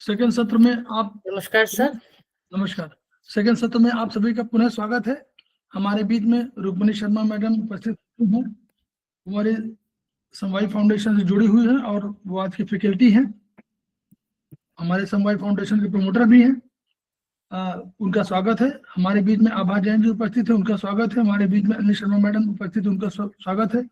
Second सत्र में आप नमस्कार सर। नमस्कार। सेकंड सत्र में आप सभी का पुनः स्वागत है। हमारे बीच में रुक्मिणी शर्मा मैडम उपस्थित हैं। हमारे समवाय फाउंडेशन से जुड़ी हुई है और वो आज की फैकल्टी हैं। हमारे समवाय फाउंडेशन के प्रमोटर भी हैं। उनका स्वागत है। हमारे बीच में आभा जैन जी उपस्थित है, उनका स्वागत है। हमारे बीच में अन्य शर्मा मैडम उपस्थित है, उनका स्वागत है।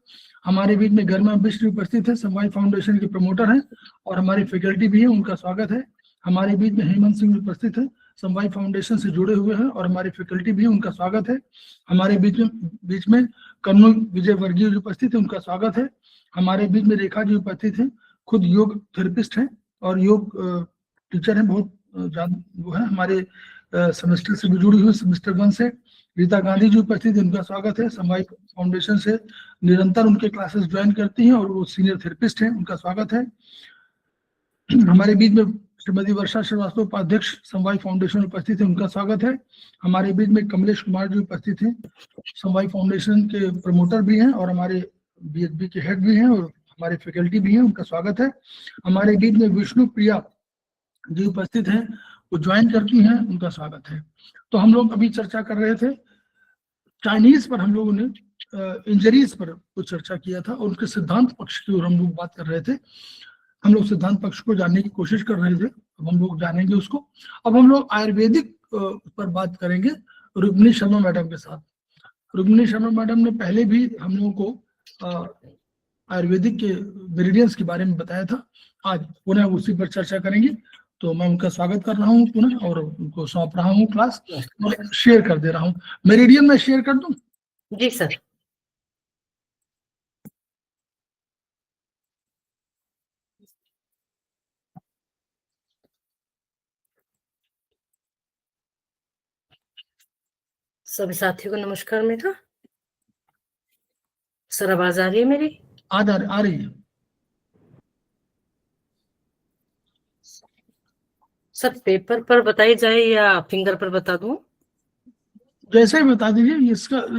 हमारे बीच में गरिमा बिष्ट उपस्थित है, समवाय फाउंडेशन के प्रमोटर हैं और हमारी फैकल्टी भी है, उनका स्वागत है। हमारे बीच में हेमंत सिंह उपस्थित है, समवाय फाउंडेशन से जुड़े हुए हैं और हमारी फैकल्टी भी है, उनका स्वागत है। हमारे बीच में कन्नू विजय वर्गीय जी उपस्थित है, उनका स्वागत है। हमारे बीच में रेखा जी उपस्थित है, खुद योग थेरेपिस्ट हैं और योग टीचर हैं, बहुत वो है। हमारे सेमेस्टर से भी जुड़ी हुई, सेमेस्टर 1 से रीता गांधी जी उपस्थित है, उनका स्वागत है। समवाय फाउंडेशन से निरंतर उनके क्लासेस ज्वाइन करती हैं और वो सीनियर थेरेपिस्ट हैं, उनका स्वागत है। हमारे बीच में श्रीमती वर्षा श्रीवास्तव उपाध्यक्ष समवाय फाउंडेशन उपस्थित है, उनका स्वागत है। हमारे बीच में कमलेश कुमार जी उपस्थित हैं, समवाय फाउंडेशन के प्रमोटर भी हैं और हमारे बीएचबी के हेड भी हैं और हमारे फैकल्टी भी हैं, उनका स्वागत है। हमारे बीच में विष्णु प्रिया जी उपस्थित हैं, वो ज्वाइन करती हैं, उनका स्वागत है। तो हम लोग अभी चर्चा कर रहे थे चाइनीज पर, हम लोगों ने इंजरीज पर कुछ चर्चा किया था और उनके सिद्धांत पक्ष की ओर हम लोग बात कर रहे थे। हम लोग सिद्धांत पक्ष को जानने की कोशिश कर रहे थे, अब हम लोग जानेंगे उसको। अब हम लोग आयुर्वेदिक पर बात करेंगे रुक्मिणी शर्मा मैडम के साथ। रुक्मिणी शर्मा मैडम ने पहले भी हम लोगों को आयुर्वेदिक के मेरिडियंस के बारे में बताया था। आज पुनः उसी पर चर्चा करेंगे। तो मैं उनका स्वागत कर रहा हूँ पुनः और उनको सौंप रहा हूँ क्लास और शेयर कर दे रहा हूँ। मेरिडियन मैं शेयर कर दूं? जी सर। सभी साथियों को नमस्कार मेरा। सर आवाज आ रही है मेरी? आ रही है सर। पेपर पर बताई जाए या फिंगर पर बता दूं? जैसे ही बता दीजिए।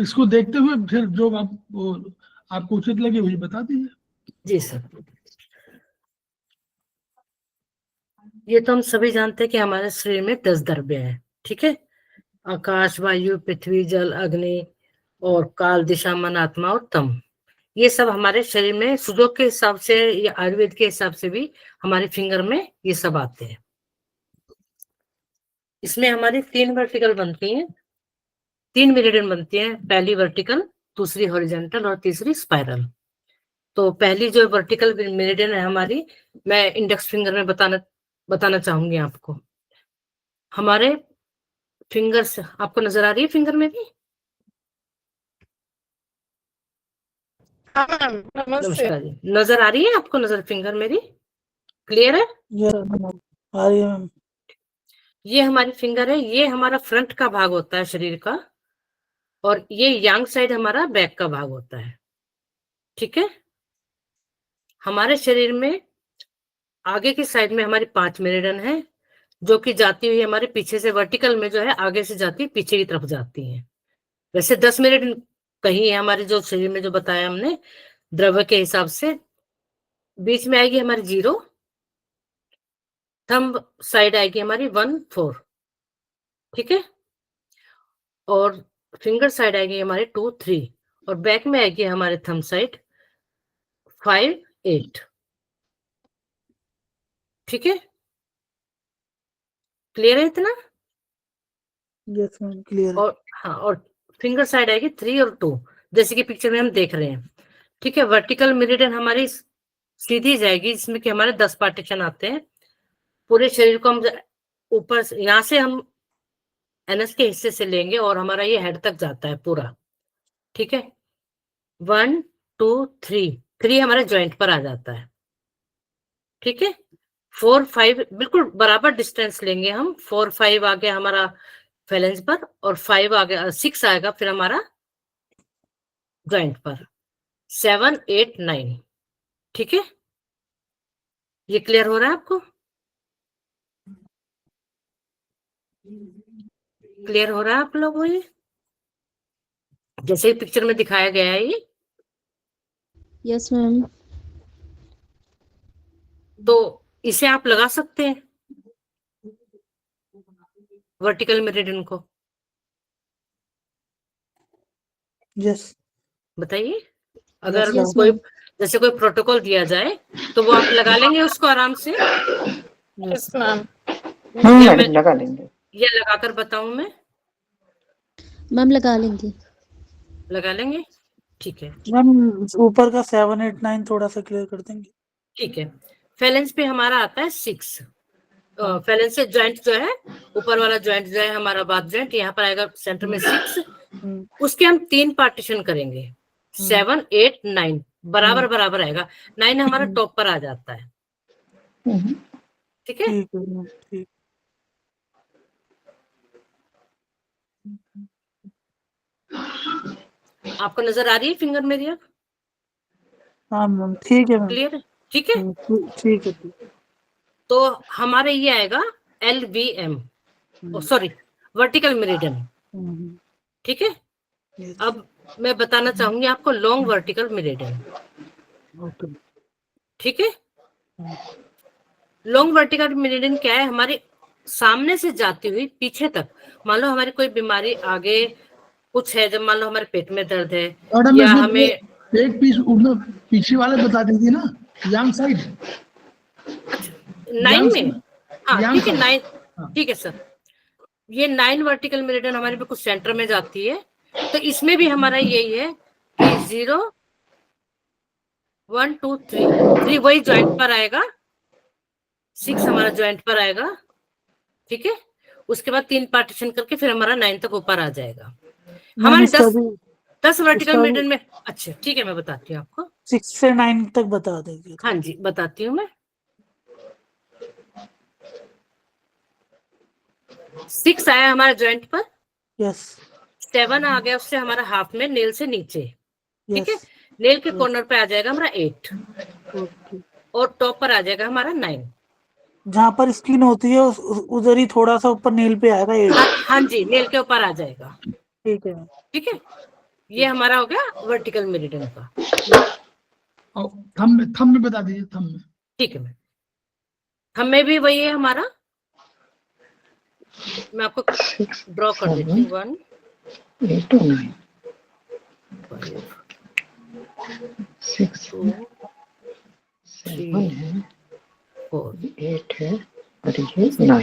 इसको देखते हुए फिर जो आपको उचित लगे वही बता दीजिए। जी सर। ये तो हम सभी जानते हैं कि हमारे शरीर में 10 द्रव्य है, ठीक है। आकाश, वायु, पृथ्वी, जल, अग्नि और काल, दिशा, मन, आत्मा और तम। ये सब हमारे शरीर में सुजोग के हिसाब से या आयुर्वेद के हिसाब से भी हमारे फिंगर में ये सब आते हैं। इसमें हमारी 3 वर्टिकल बनती हैं, 3 मेरिडियन बनती हैं। पहली वर्टिकल, दूसरी हॉरिजॉन्टल और तीसरी स्पाइरल। तो पहली जो वर्टिकल मेरिडियन है हमारी, मैं इंडेक्स फिंगर में बताना चाहूंगी आपको। हमारे फिंगर्स आपको नजर आ रही है फिंगर में भी? नमस्कार जी। नजर आ रही है आपको? नजर फिंगर मेरी क्लियर है? आ रही है मैम। ये हमारी फिंगर है, ये हमारा फ्रंट का भाग होता है शरीर का और ये यांग साइड हमारा बैक का भाग होता है, ठीक है। हमारे शरीर में आगे की साइड में हमारी 5 मेरिडियन है, जो कि जाती हुई हमारे पीछे से वर्टिकल में जो है आगे से जाती पीछे की तरफ जाती है। वैसे 10 मेरिडियन कहीं है हमारे जो शरीर में, जो बताया हमने द्रव्य के हिसाब से। बीच में आएगी हमारी 0, थंब साइड आएगी हमारी 1, 4, ठीक है। और फिंगर साइड आएगी हमारे 2, 3 और बैक में आएगी हमारे थंब साइड 5, 8, ठीक है। क्लियर है इतना? Yes ma'am, clear. और हाँ, और फिंगर साइड आएगी 3 और 2, जैसे कि पिक्चर में हम देख रहे हैं, ठीक है। वर्टिकल मेरिडियन हमारी सीधी जाएगी, जिसमें कि हमारे 10 पार्टीशन आते हैं। पूरे शरीर को हम ऊपर से, यहाँ से हम एनएस के हिस्से से लेंगे और हमारा ये हेड तक जाता है पूरा, ठीक है। 1, 2, 3 हमारे ज्वाइंट पर आ जाता है, ठीक है। 4, 5 बिल्कुल बराबर डिस्टेंस लेंगे हम। 4, 5 आ गया हमारा फेलेंस पर और 5 आ गया, 6 आएगा फिर हमारा ज्वाइंट पर। 7, 8, 9, ठीक है। ये क्लियर हो रहा है आपको? क्लियर हो रहा है आप लोगों को? ये जैसे पिक्चर में दिखाया गया है ये। Yes ma'am. तो इसे आप लगा सकते हैं वर्टिकल मेरिडियन को? यस बताइए। अगर Yes, कोई ma'am. जैसे कोई प्रोटोकॉल दिया जाए तो वो आप लगा लेंगे उसको आराम से, यस ma'am. या मैं लगा लेंगे। ये लगाकर बताऊं मैं? मैम लगा लेंगे। लगा लेंगे, ठीक है। मैम ऊपर का 7 8 9 थोड़ा सा क्लियर कर देंगे। ठीक है, फैलेंस पे हमारा आता है 6। फैलेंस से ज्वाइंट जो है, ऊपर वाला ज्वाइंट जो है हमारा बात ज्वाइंट, यहाँ पर आएगा सेंटर में 6। उसके हम 3 पार्टीशन करेंगे, 7 8 9 बराबर बराबर आएगा। 9 हमारा टॉप पर आ जाता है, ठीक है। ठीक है मैम, ठीक। आपको नजर आ रही है फिंगर मेरी अब हाँ मैम ठीक है मैम। क्लियर है? ठीक है, ठीक है ठीक। तो हमारे ये आएगा LVM, सॉरी वर्टिकल मेरिडियन, ठीक है। Yes. अब मैं बताना चाहूंगी आपको लॉन्ग वर्टिकल मेरिडियन, ओके ठीक है। लॉन्ग वर्टिकल मेरिडियन क्या है? हमारे सामने से जाती हुई पीछे तक, मान लो हमारी कोई बीमारी आगे कुछ है, जब मान लो हमारे पेट में दर्द है मैडम या इसमें हमें एक पीस उसमें पीछे वाले बता दीजिए ना, यांग साइड 9 में। हाँ यांग ठीक है, साइड। 9, ठीक है सर। ये 9 वर्टिकल मेरिडियन हमारे बिल्कुल सेंटर में जाती है, तो इसमें भी हमारा यही है कि 0 1 2 3 वही ज्वाइंट पर आएगा, 6 हमारा ज्वाइंट पर आएगा, ठीक है। उसके बाद 3 पार्टीशन करके फिर हमारा 9 तक ऊपर आ जाएगा। हमारे 10 वर्टिकल मेरिडियन में, अच्छा ठीक है मैं बताती हूँ आपको। 6 से 9 तक बता देंगे। हाँ जी बताती हूँ मैं। 6 आया हमारा ज्वाइंट पर, यस 7 आ गया उससे हमारा हाफ में नेल से नीचे, ठीक है। यस नेल के कॉर्नर पे आ जाएगा हमारा 8 ओके। और टॉप पर आ जाएगा हमारा 9। जहाँ पर स्किन होती है उधर ही थोड़ा सा ऊपर नील पे आएगा 8। हाँ जी, नेल के ऊपर आ जाएगा, ठीक है ठीक है। ये हमारा हो गया वर्टिकल मेरिडियन का, और थंब में बता दीजिए, थंब में। ठीक है। मैं थंब में भी वही है हमारा, मैं आपको ड्रॉ कर देती हूँ। 1 8 और 9 6 2 7 है 4 8 है और ये 9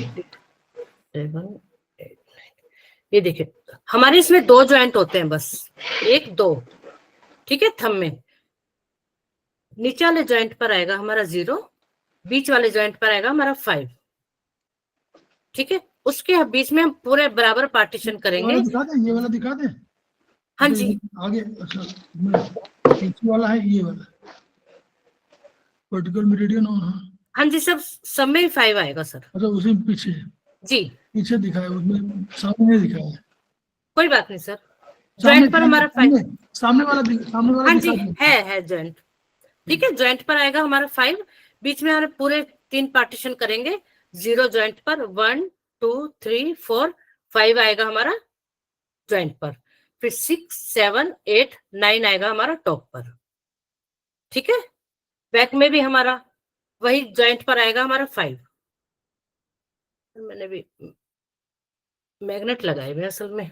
7 8 ये देखिए हमारे इसमें 2 ज्वाइंट होते हैं बस, 1 2, ठीक है। थंब में नीचे वाले ज्वाइंट पर आएगा हमारा 0, बीच वाले ज्वाइंट पर आएगा हमारा 5, ठीक है। उसके बीच में हम पूरे बराबर पार्टीशन ये करेंगे। वाला दिखा दें, ये वाला दिखा दें। हाँ अच्छा, जी, ये आगे, अच्छा पीछे वाला है ये वाला वर्टिकल मेरिडियन, और हाँ हाँ जी, सब में 5 आएगा सर। अच्छा उसी में पीछे जी पीछे दिखा है, उसमें सामने नहीं दिखा है। कोई बात नहीं सर, सामने ज्वाइंट पर हमारा 5, सामने वाला सामने वाला हाँ दिखा जी दें। है ज्वाइंट, ठीक है। ज्वाइंट पर आएगा हमारा 5, बीच में हमारे पूरे 3 पार्टीशन करेंगे। 0 ज्वाइंट पर 1 2 3 4 5 आएगा हमारा ज्वाइंट पर, फिर 6 7 8 9 आएगा हमारा टॉप पर, ठीक है। बैक में भी हमारा वही ज्वाइंट पर आएगा हमारा 5। मैंने भी मैग्नेट लगाए हुए असल में।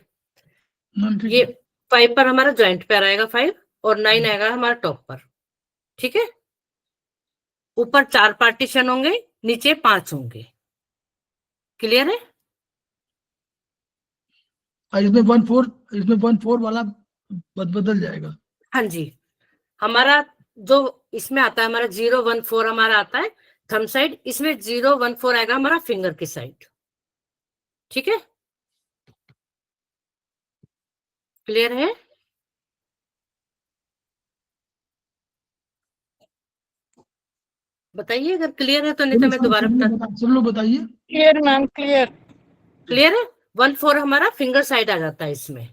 ठीक ये है। 5 पर हमारा ज्वाइंट पर आएगा 5 और 9 आएगा हमारा टॉप पर, ठीक है। ऊपर 4 पार्टीशन होंगे, नीचे 5 होंगे, क्लियर है? और इसमें 1 4 वाला बदल जाएगा। हाँ जी, हमारा जो इसमें आता है हमारा 0 1 4 हमारा आता है थंब साइड, इसमें 0 1 4 आएगा हमारा फिंगर की साइड, ठीक है। क्लियर है? बताइए अगर क्लियर है तो, नहीं तो मैं दोबारा बता। सब लोग बताइए। Clear ma'am clear. क्लियर है? 1 4 हमारा फिंगर साइड आ जाता है इसमें,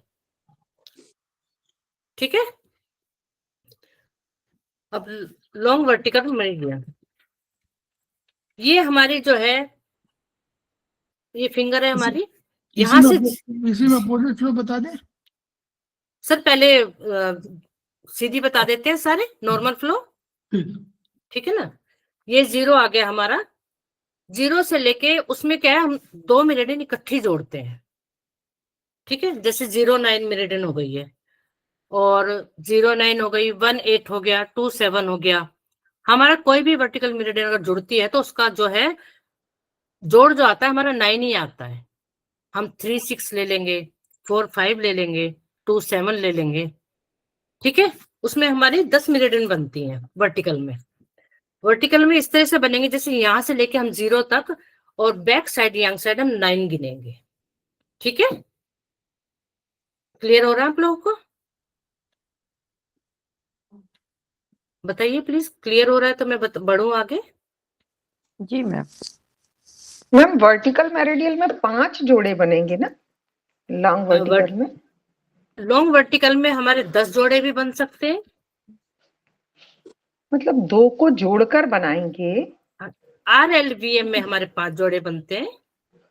ठीक है। अब लॉन्ग वर्टिकल मेरिडियन, ये हमारी जो है ये फिंगर है हमारी, यहां से इसी में अपोजिट फ्लो बता दें। सर पहले सीधी बता देते हैं सारे नॉर्मल फ्लो, ठीक। ठीक है ना। ये 0 आ गया हमारा, जीरो से लेके उसमें क्या है, हम 2 मेरिडियन इकट्ठी जोड़ते हैं। ठीक है, जैसे 09 मेरिडियन हो गई है, और 09 हो गई, 18 हो गया, 27 हो गया। हमारा कोई भी वर्टिकल मेरिडियन अगर जुड़ती है तो उसका जो है जोड़ जो आता है हमारा 9 ही आता है। हम 3 6 ले लेंगे, 4 5 ले लेंगे, 2 7 ले लेंगे। ठीक है, उसमें हमारी 10 मेरिडियन बनती हैं वर्टिकल में। वर्टिकल में इस तरह से बनेंगे जैसे यहां से लेके हम 0 तक, और बैक साइड यंग साइड हम 9 गिनेंगे। ठीक है, क्लियर हो रहा है आप लोगों को? बताइए प्लीज, क्लियर हो रहा है तो मैं बढ़ूं आगे। जी मैम। मैम वर्टिकल मेरिडियन में 5 जोड़े बनेंगे ना, लॉन्ग वर्टिकल में? लॉन्ग वर्टिकल में हमारे 10 जोड़े भी बन सकते हैं। मतलब 2 को जोड़कर बनाएंगे। RLVM में हमारे 5 जोड़े बनते हैं,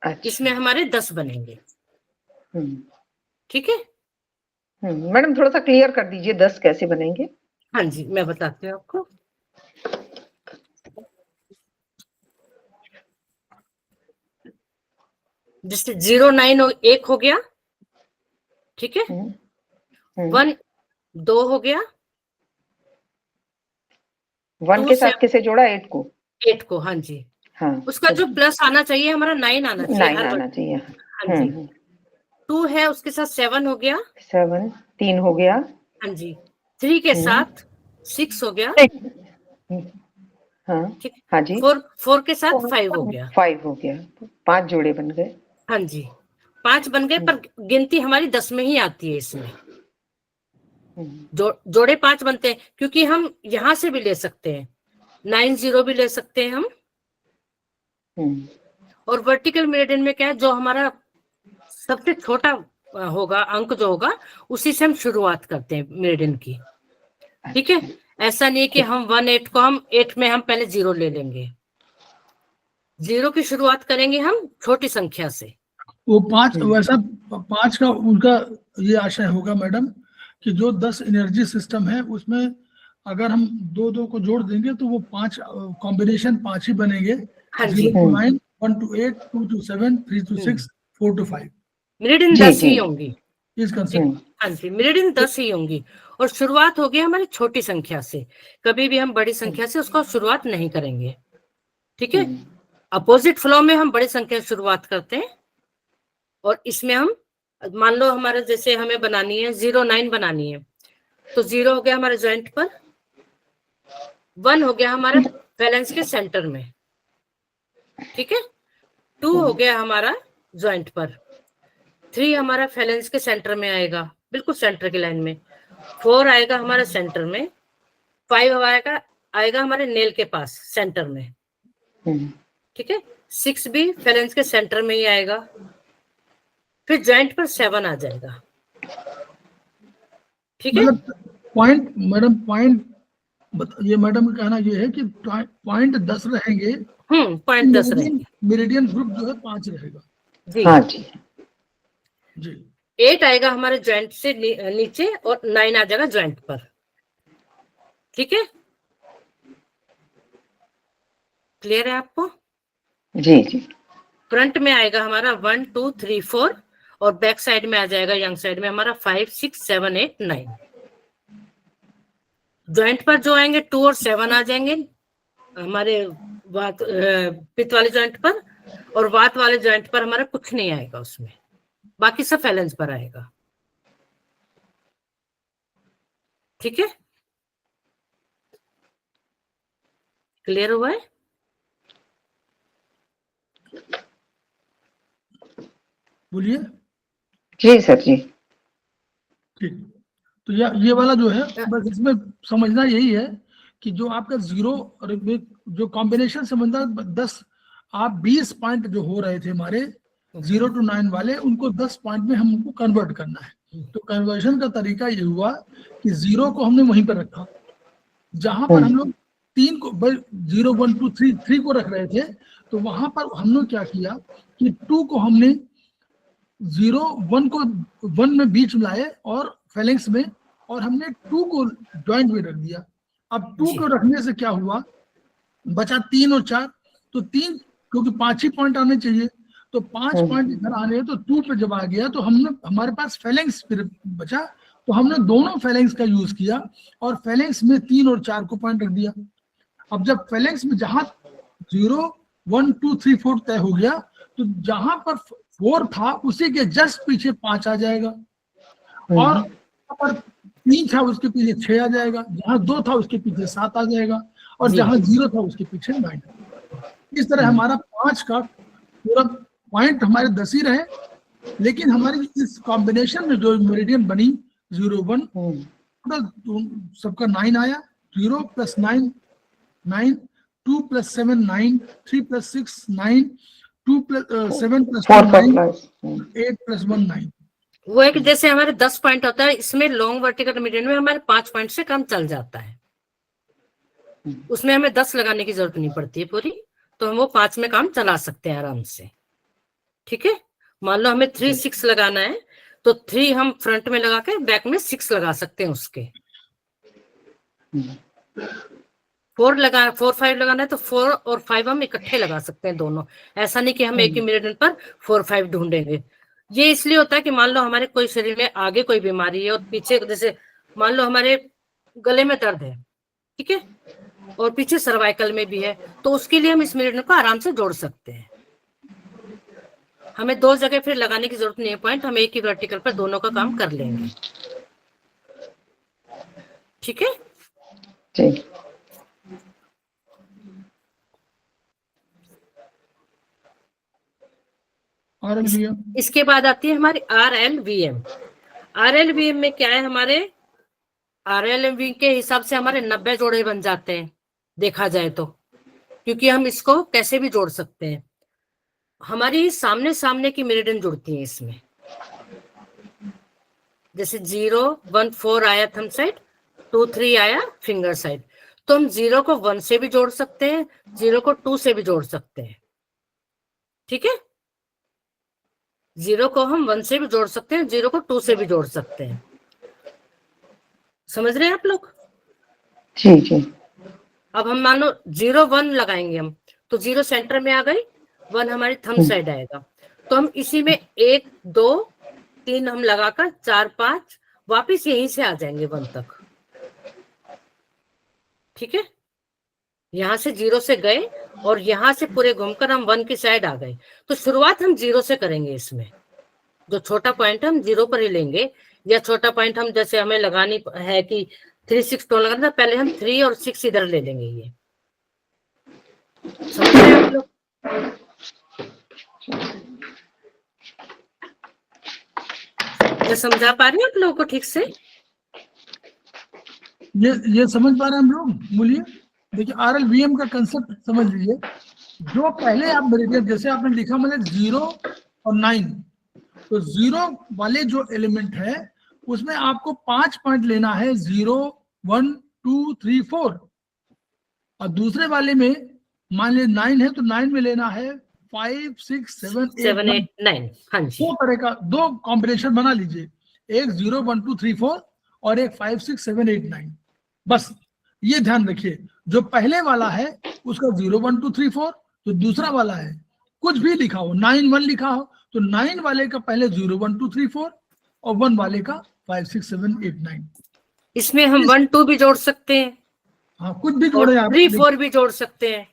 अच्छा। इसमें हमारे 10 बनेंगे। ठीक है मैडम, थोड़ा सा क्लियर कर दीजिए 10 कैसे बनेंगे। हाँ जी, मैं बताती हूँ आपको। जैसे 09 1 हो गया, ठीक है, 1 2 हो गया, 1 के साथ किसे जोड़ा? 8 को। 8 को, हाँ जी। हाँ, उसका जो प्लस आना चाहिए हमारा 9 आना चाहिए। 9 आना चाहिए। हाँ जी। 2 है, उसके साथ 7 हो गया, 7 3 हो गया। हाँ जी। 3 के साथ 6 हो गया, हाँ ठीक। हाँ जी। 4 के साथ 5 हो गया, 5 हो गया। 5 जोड़े बन गए। हाँ जी। 5 बन गए, पर गिनती हमारी 10 में ही आती है इसमें। जोड़े 5 बनते हैं, क्योंकि हम यहां से भी ले सकते हैं, 9 0 भी ले सकते हैं हम। और वर्टिकल मेरिडियन में क्या है, जो हमारा सबसे छोटा होगा अंक जो होगा, उसी से हम शुरुआत करते हैं मेरिडियन की। ठीक है, ऐसा नहीं है कि हम 18 को हम 8 में हम पहले 0 ले लेंगे। 0 की शुरुआत करेंगे हम छोटी संख्या से। वो 5 वैसा 5 का उनका ये आशय होगा मैडम कि जो 10 एनर्जी सिस्टम है उसमें अगर हम 2 2 को जोड़ देंगे तो वो 5 कॉम्बिनेशन 5 ही बनेंगे। हाँ जी। 0 to 9, 1 to 8, 2 to 7, 3 to 6, 4 to 5। Meridian 10 ही होंगी इस कंसेप्ट। हाँ जी, मेरिडियन 10 ही होंगी। और शुरुआत होगी हमारी छोटी संख्या से, कभी भी हम बड़ी संख्या से उसको शुरुआत नहीं करेंगे। ठीक है, अपोजिट फ्लो में हम बड़ी संख्या से शुरुआत करते हैं। और इसमें हम मान लो हमारे जैसे हमें बनानी है 09 बनानी है, तो 0 हो गया हमारे जॉइंट पर, 1 हो गया हमारे बैलेंस के सेंटर में, ठीक है, 2 हो गया हमारा जॉइंट पर, 3 हमारा फैलेंस के सेंटर में आएगा, बिल्कुल सेंटर की लाइन में, 4 आएगा हमारे सेंटर में, 5 आएगा हमारे नेल के पास सेंटर में, ठीक है, 6 भी फैलेंस के सेंटर में ही आएगा, फिर जॉइंट पर 7 आ जाएगा। ठीक है, पॉइंट मैडम, पॉइंट ये मैडम का कहना ये है कि पॉइंट 10 रहेंगे। पॉइंट 10 रहेंगे। मेरिडियन ग्रुप जो है 5 रहेगा। जी हाँ जी जी। 8 आएगा हमारे जॉइंट से नीचे और 9 आ जाएगा जॉइंट पर। ठीक है, क्लियर है आपको? जी जी। फ्रंट में आएगा हमारा 1 2 3 4 और बैक साइड में आ जाएगा यंग साइड में हमारा 5 6 7 8 9। जॉइंट पर जो आएंगे 2 और 7 आ जाएंगे हमारे वात पित्त वाले जॉइंट पर, और वात वाले जॉइंट पर हमारा कुछ नहीं आएगा उसमें, बाकी सब फैलेंस पर आएगा। ठीक है, क्लियर हुआ है? बोलिए। जी सर जी। ठीक, तो ये वाला जो है बस इसमें समझना यही है कि जो आपका 0 और जो कॉम्बिनेशन समझना 10 आप 20 पॉइंट जो हो रहे थे हमारे 0 to 9 वाले, उनको 10 पॉइंट में हम उनको कन्वर्ट करना है। तो कन्वर्जन का तरीका ये हुआ कि 0 को हमने वहीं पर रखा जहां पर हम लोग 3 को 0 1 2 3 को रख रहे थे, तो वहां पर हमने क्या किया कि 2 को हमने 0 1 को 1 में बीच में लाए और फैलेंक्स में, और हमने 2 को जॉइंट में रख दिया। अब 2 को रखने से क्या हुआ, बचा 3 और 4, तो 3 क्योंकि 5 ही पॉइंट आने चाहिए, तो 5 पॉइंट इधर आने हैं, तो 2 पे जब आ गया तो हमारे पास फेलेंक्स फिर बचा, तो हमने दोनों फेलेंक्स का यूज किया और फेलेंक्स में 3 और 4 को पॉइंट रख दिया। अब जब फेलेंक्स में जहां 0 1 2 3 4 तय हो गया, तो जहां पर 4 था उसी के जस्ट पीछे 5 आ जाएगा, और जहां पर 3 था उसके पीछे 6 आ जाएगा, जहां 2 था उसके पीछे 7 आ जाएगा, और जी। जहां 0 था उसके पीछे 9। इस तरह हमारा 5 का पूरा पॉइंट हमारे 10 ही रहे, लेकिन हमारी इस कॉम्बिनेशन में जो मेरिडियन बनी 0 1 सबका 9 आया, 0 + 9 9, 2 + 7 9, 3 + 6 9, 2 + 7 + 2 9, 8 + 1 9। वो है कि जैसे हमारे 10 पॉइंट होता है, इसमें लॉन्ग वर्टिकल मीडियन में हमारे 5 पॉइंट से कम चल जाता है, उसमें हमें 10 लगाने की जरूरत नहीं पड़ती है पूरी, तो हम वो 5 में काम चला सकते हैं आराम से। ठीक है, मान लो हमें 3 6 लगाना है, तो 3 हम फ्रंट में लगा के बैक में 6 लगा सकते हैं उसके। 4 5 लगाना है तो 4 और 5 हम इकट्ठे लगा सकते हैं दोनों, ऐसा नहीं कि हम एक ही मेरिडियन पर 4 5 ढूंढेंगे। ये इसलिए होता है कि मान लो हमारे कोई शरीर में आगे कोई बीमारी है और पीछे, जैसे मान लो हमारे गले में दर्द है, ठीक है, और पीछे सर्वाइकल में भी है, तो उसके लिए हम इस मेरिडियन को आराम से जोड़ सकते हैं। हमें 2 जगह फिर लगाने की जरूरत नहीं है पॉइंट, हम एक ही वर्टिकल पर दोनों का काम कर लेंगे। ठीक है जी। RLVM इसके बाद आती है हमारी RLVM। RLVM में क्या है, हमारे RLVM के हिसाब से हमारे 90 जोड़े बन जाते हैं देखा जाए तो, क्योंकि हम इसको कैसे भी जोड़ सकते हैं। हमारी सामने सामने की मेरिडियन जुड़ती है इसमें, जैसे 0 1 4 आया थंब साइड, 2 3 आया फिंगर साइड, तो हम 0 को 1 से भी जोड़ सकते हैं, 0 को 2 से भी जोड़ सकते हैं। ठीक है, 0 को हम 1 से भी जोड़ सकते हैं, 0 को 2 से भी जोड़ सकते हैं। समझ रहे हैं आप लोग? जी जी। अब हम मान लो 0 1 लगाएंगे हम, तो 0 सेंटर में आ गई, 1 हमारी थंब साइड आएगा, तो हम इसी में 1 2 3 हम लगाकर 4 5 वापिस यहीं से आ जाएंगे 1 तक। ठीक है, यहां से 0 से गए और यहां से पूरे घूमकर हम 1 की साइड आ गए, तो शुरुआत हम 0 से करेंगे। इसमें जो छोटा पॉइंट हम 0 पर ही लेंगे, या छोटा पॉइंट हम जैसे हमें लगानी है कि 3 6 टोन लगाना, पहले हम 3 और 6 इधर ले लेंगे। ये समझ रहे हैं आप लोग? मैं समझा पा रही हूँ आप लोगों को ठीक से? ये समझ पा रहे हैं हम लोग? बोलिए। देखिए RLVM का कंसेप्ट समझ लीजिए। जो पहले आप मेरिडियन, जैसे आपने लिखा मतलब 0 और 9, तो 0 वाले जो एलिमेंट है उसमें आपको 5 पॉइंट लेना है, 0 1 2 3 4, और दूसरे वाले में मान लीजिए 9 है तो 9 में लेना है 5 6 7 8 7 8 9। हाँ जी, 2 तरह का 2 कॉम्बिनेशन बना लीजिए, एक 0 1 2 3 4 और एक 5 6 7 8 9। बस ये ध्यान रखिए, जो पहले वाला है उसका 0 1 2 3 4, जो दूसरा वाला है कुछ भी लिखा हो, 9 1 लिखा हो तो 9 वाले का पहले 0 1 2 3 4 और 1 वाले का 5 6 7 8 9। इसमें हम 1 2 भी जोड़ सकते हैं, हाँ, कुछ भी और जोड़े आप। 3 4 भी जोड़ सकते हैं।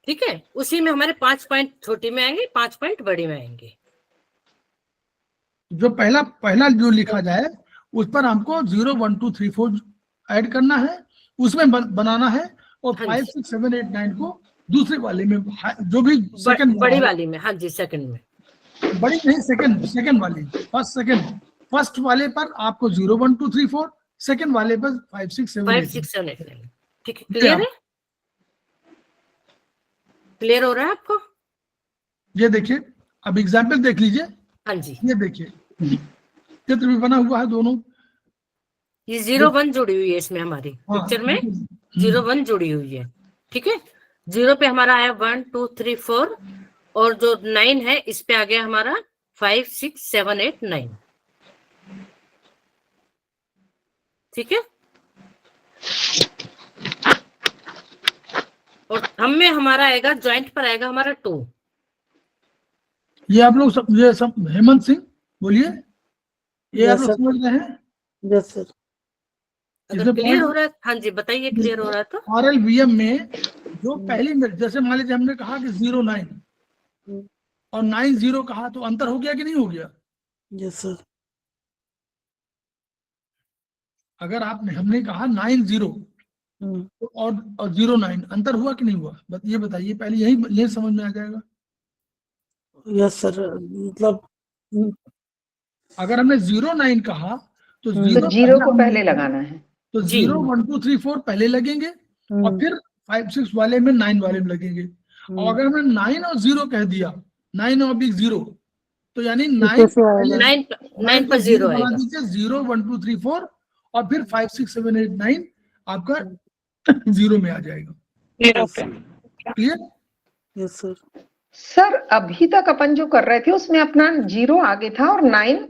ठीक है, उसी में हमारे 5 पॉइंट छोटी में आएंगे, 5 पॉइंट बड़ी में आएंगे। जो पहला जो लिखा जाए उस पर हमको 0 1 2 3 4 ऐड करना है, उसमें बनाना है, और हाँ 5 जी। 6 7 8 9 को दूसरे वाले में, जो भी सेकंड बड़ी वाली में, हाँ जी, सेकंड में। बड़ी नहीं, सेकंड वाली, फर्स्ट वाले पर आपको 0 1 2 3 4, सेकंड वाले पर 5 6 7 5 8। 6 7 8 9। ठीक है, क्लियर है? क्लियर हो रहा है आपको? ये देखिए, अब एग्जाम्पल देख लीजिए। हाँ जी, ये देखिए चित्र भी बना हुआ है दोनों। ये 0 1 जुड़ी हुई है इसमें, हमारी हाँ, पिक्चर में 0 1 जुड़ी हुई है। ठीक है, 0 पे हमारा आया 1 2 3 4, और जो 9 है इस पे आ गया हमारा 5 6 7 8 9। ठीक है, और हम में हमारा आएगा ज्वाइंट पर आएगा हमारा 2। ये आप लोग सब, ये सब हेमंत सिंह बोलिए, ये आप यस लोग सर, समझ रहे हैं? यस सर, अगर इसमें क्लियर हो रहा है, हाँ जी बताइए, क्लियर हो रहा है तो। RLVM में जो पहली जैसे मान लीजिए हमने कहा कि 09 और 90 कहा, तो अंतर हो गया कि नहीं हो गया? यस सर, अगर आपने हमने कहा 90 तो और 09 अंतर हुआ कि नहीं हुआ? ये बताइए पहले, यही समझ में आ जाएगा। यस सर, मतलब अगर हमने 09 कहा तो हम्म। जीरो तो जीरो को हम पहले लेंगे। लगाना है। तो जी। 0 1 2 3 4 पहले लगेंगे और फिर 5 6 वाले में 9 वाले में लगेंगे। और अगर हमने 9 और 0 कह दिया, 9/0, तो यानी 9 कैसे आएगा? 9 को पर 0 बना आएगा। दीजिए, 0 1 2 3 4 और फिर 5 6 7 8 9 आपका 0 में आ जाएगा। क्लियर? यस सर, सर अभी तक अपन जो कर रहे थे उसमें अपना 0 आगे था और 9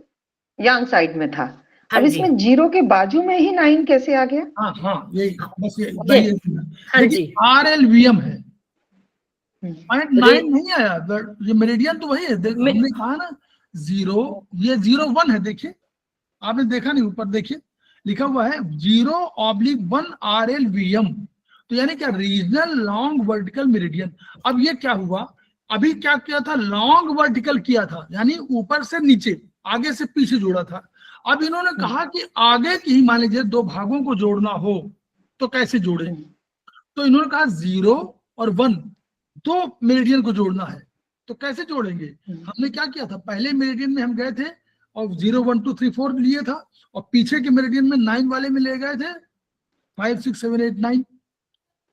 यांग साइड में था। हाँ अब जी। इसमें 0 के बाजू में ही 9 कैसे आ गया? हाँ हाँ, यही बस ये हाँ देखिए, जी। RLVM है, पॉइंट रे- 9 नहीं आया, ये मेरिडियन तो वही है। मे- हमने कहा ना 0, ये 01 है, देखिए आपने देखा नहीं, ऊपर देखिए लिखा हुआ है 0/1 RLVM, तो यानी क्या, रीजनल लॉन्ग वर्टिकल मेरिडियन। अब ये क्या हुआ, अभी क्या किया था, लॉन्ग वर्टिकल किया था, यानी ऊपर से नीचे, आगे से पीछे जोड़ा था। अब इन्होंने कहा कि आगे की ही मान लीजिए दो भागों को जोड़ना हो तो कैसे जोड़े, तो इन्होंने कहा 0 और 1 दो मेरिडियन को जोड़ना है, तो कैसे जोड़ेंगे? हमने क्या किया था, पहले मेरिडियन में हम गए थे और 0 1 2 3 4 लिए था, और पीछे के मेरिडियन में 9 वाले में ले गए थे 5 6 7 8 9।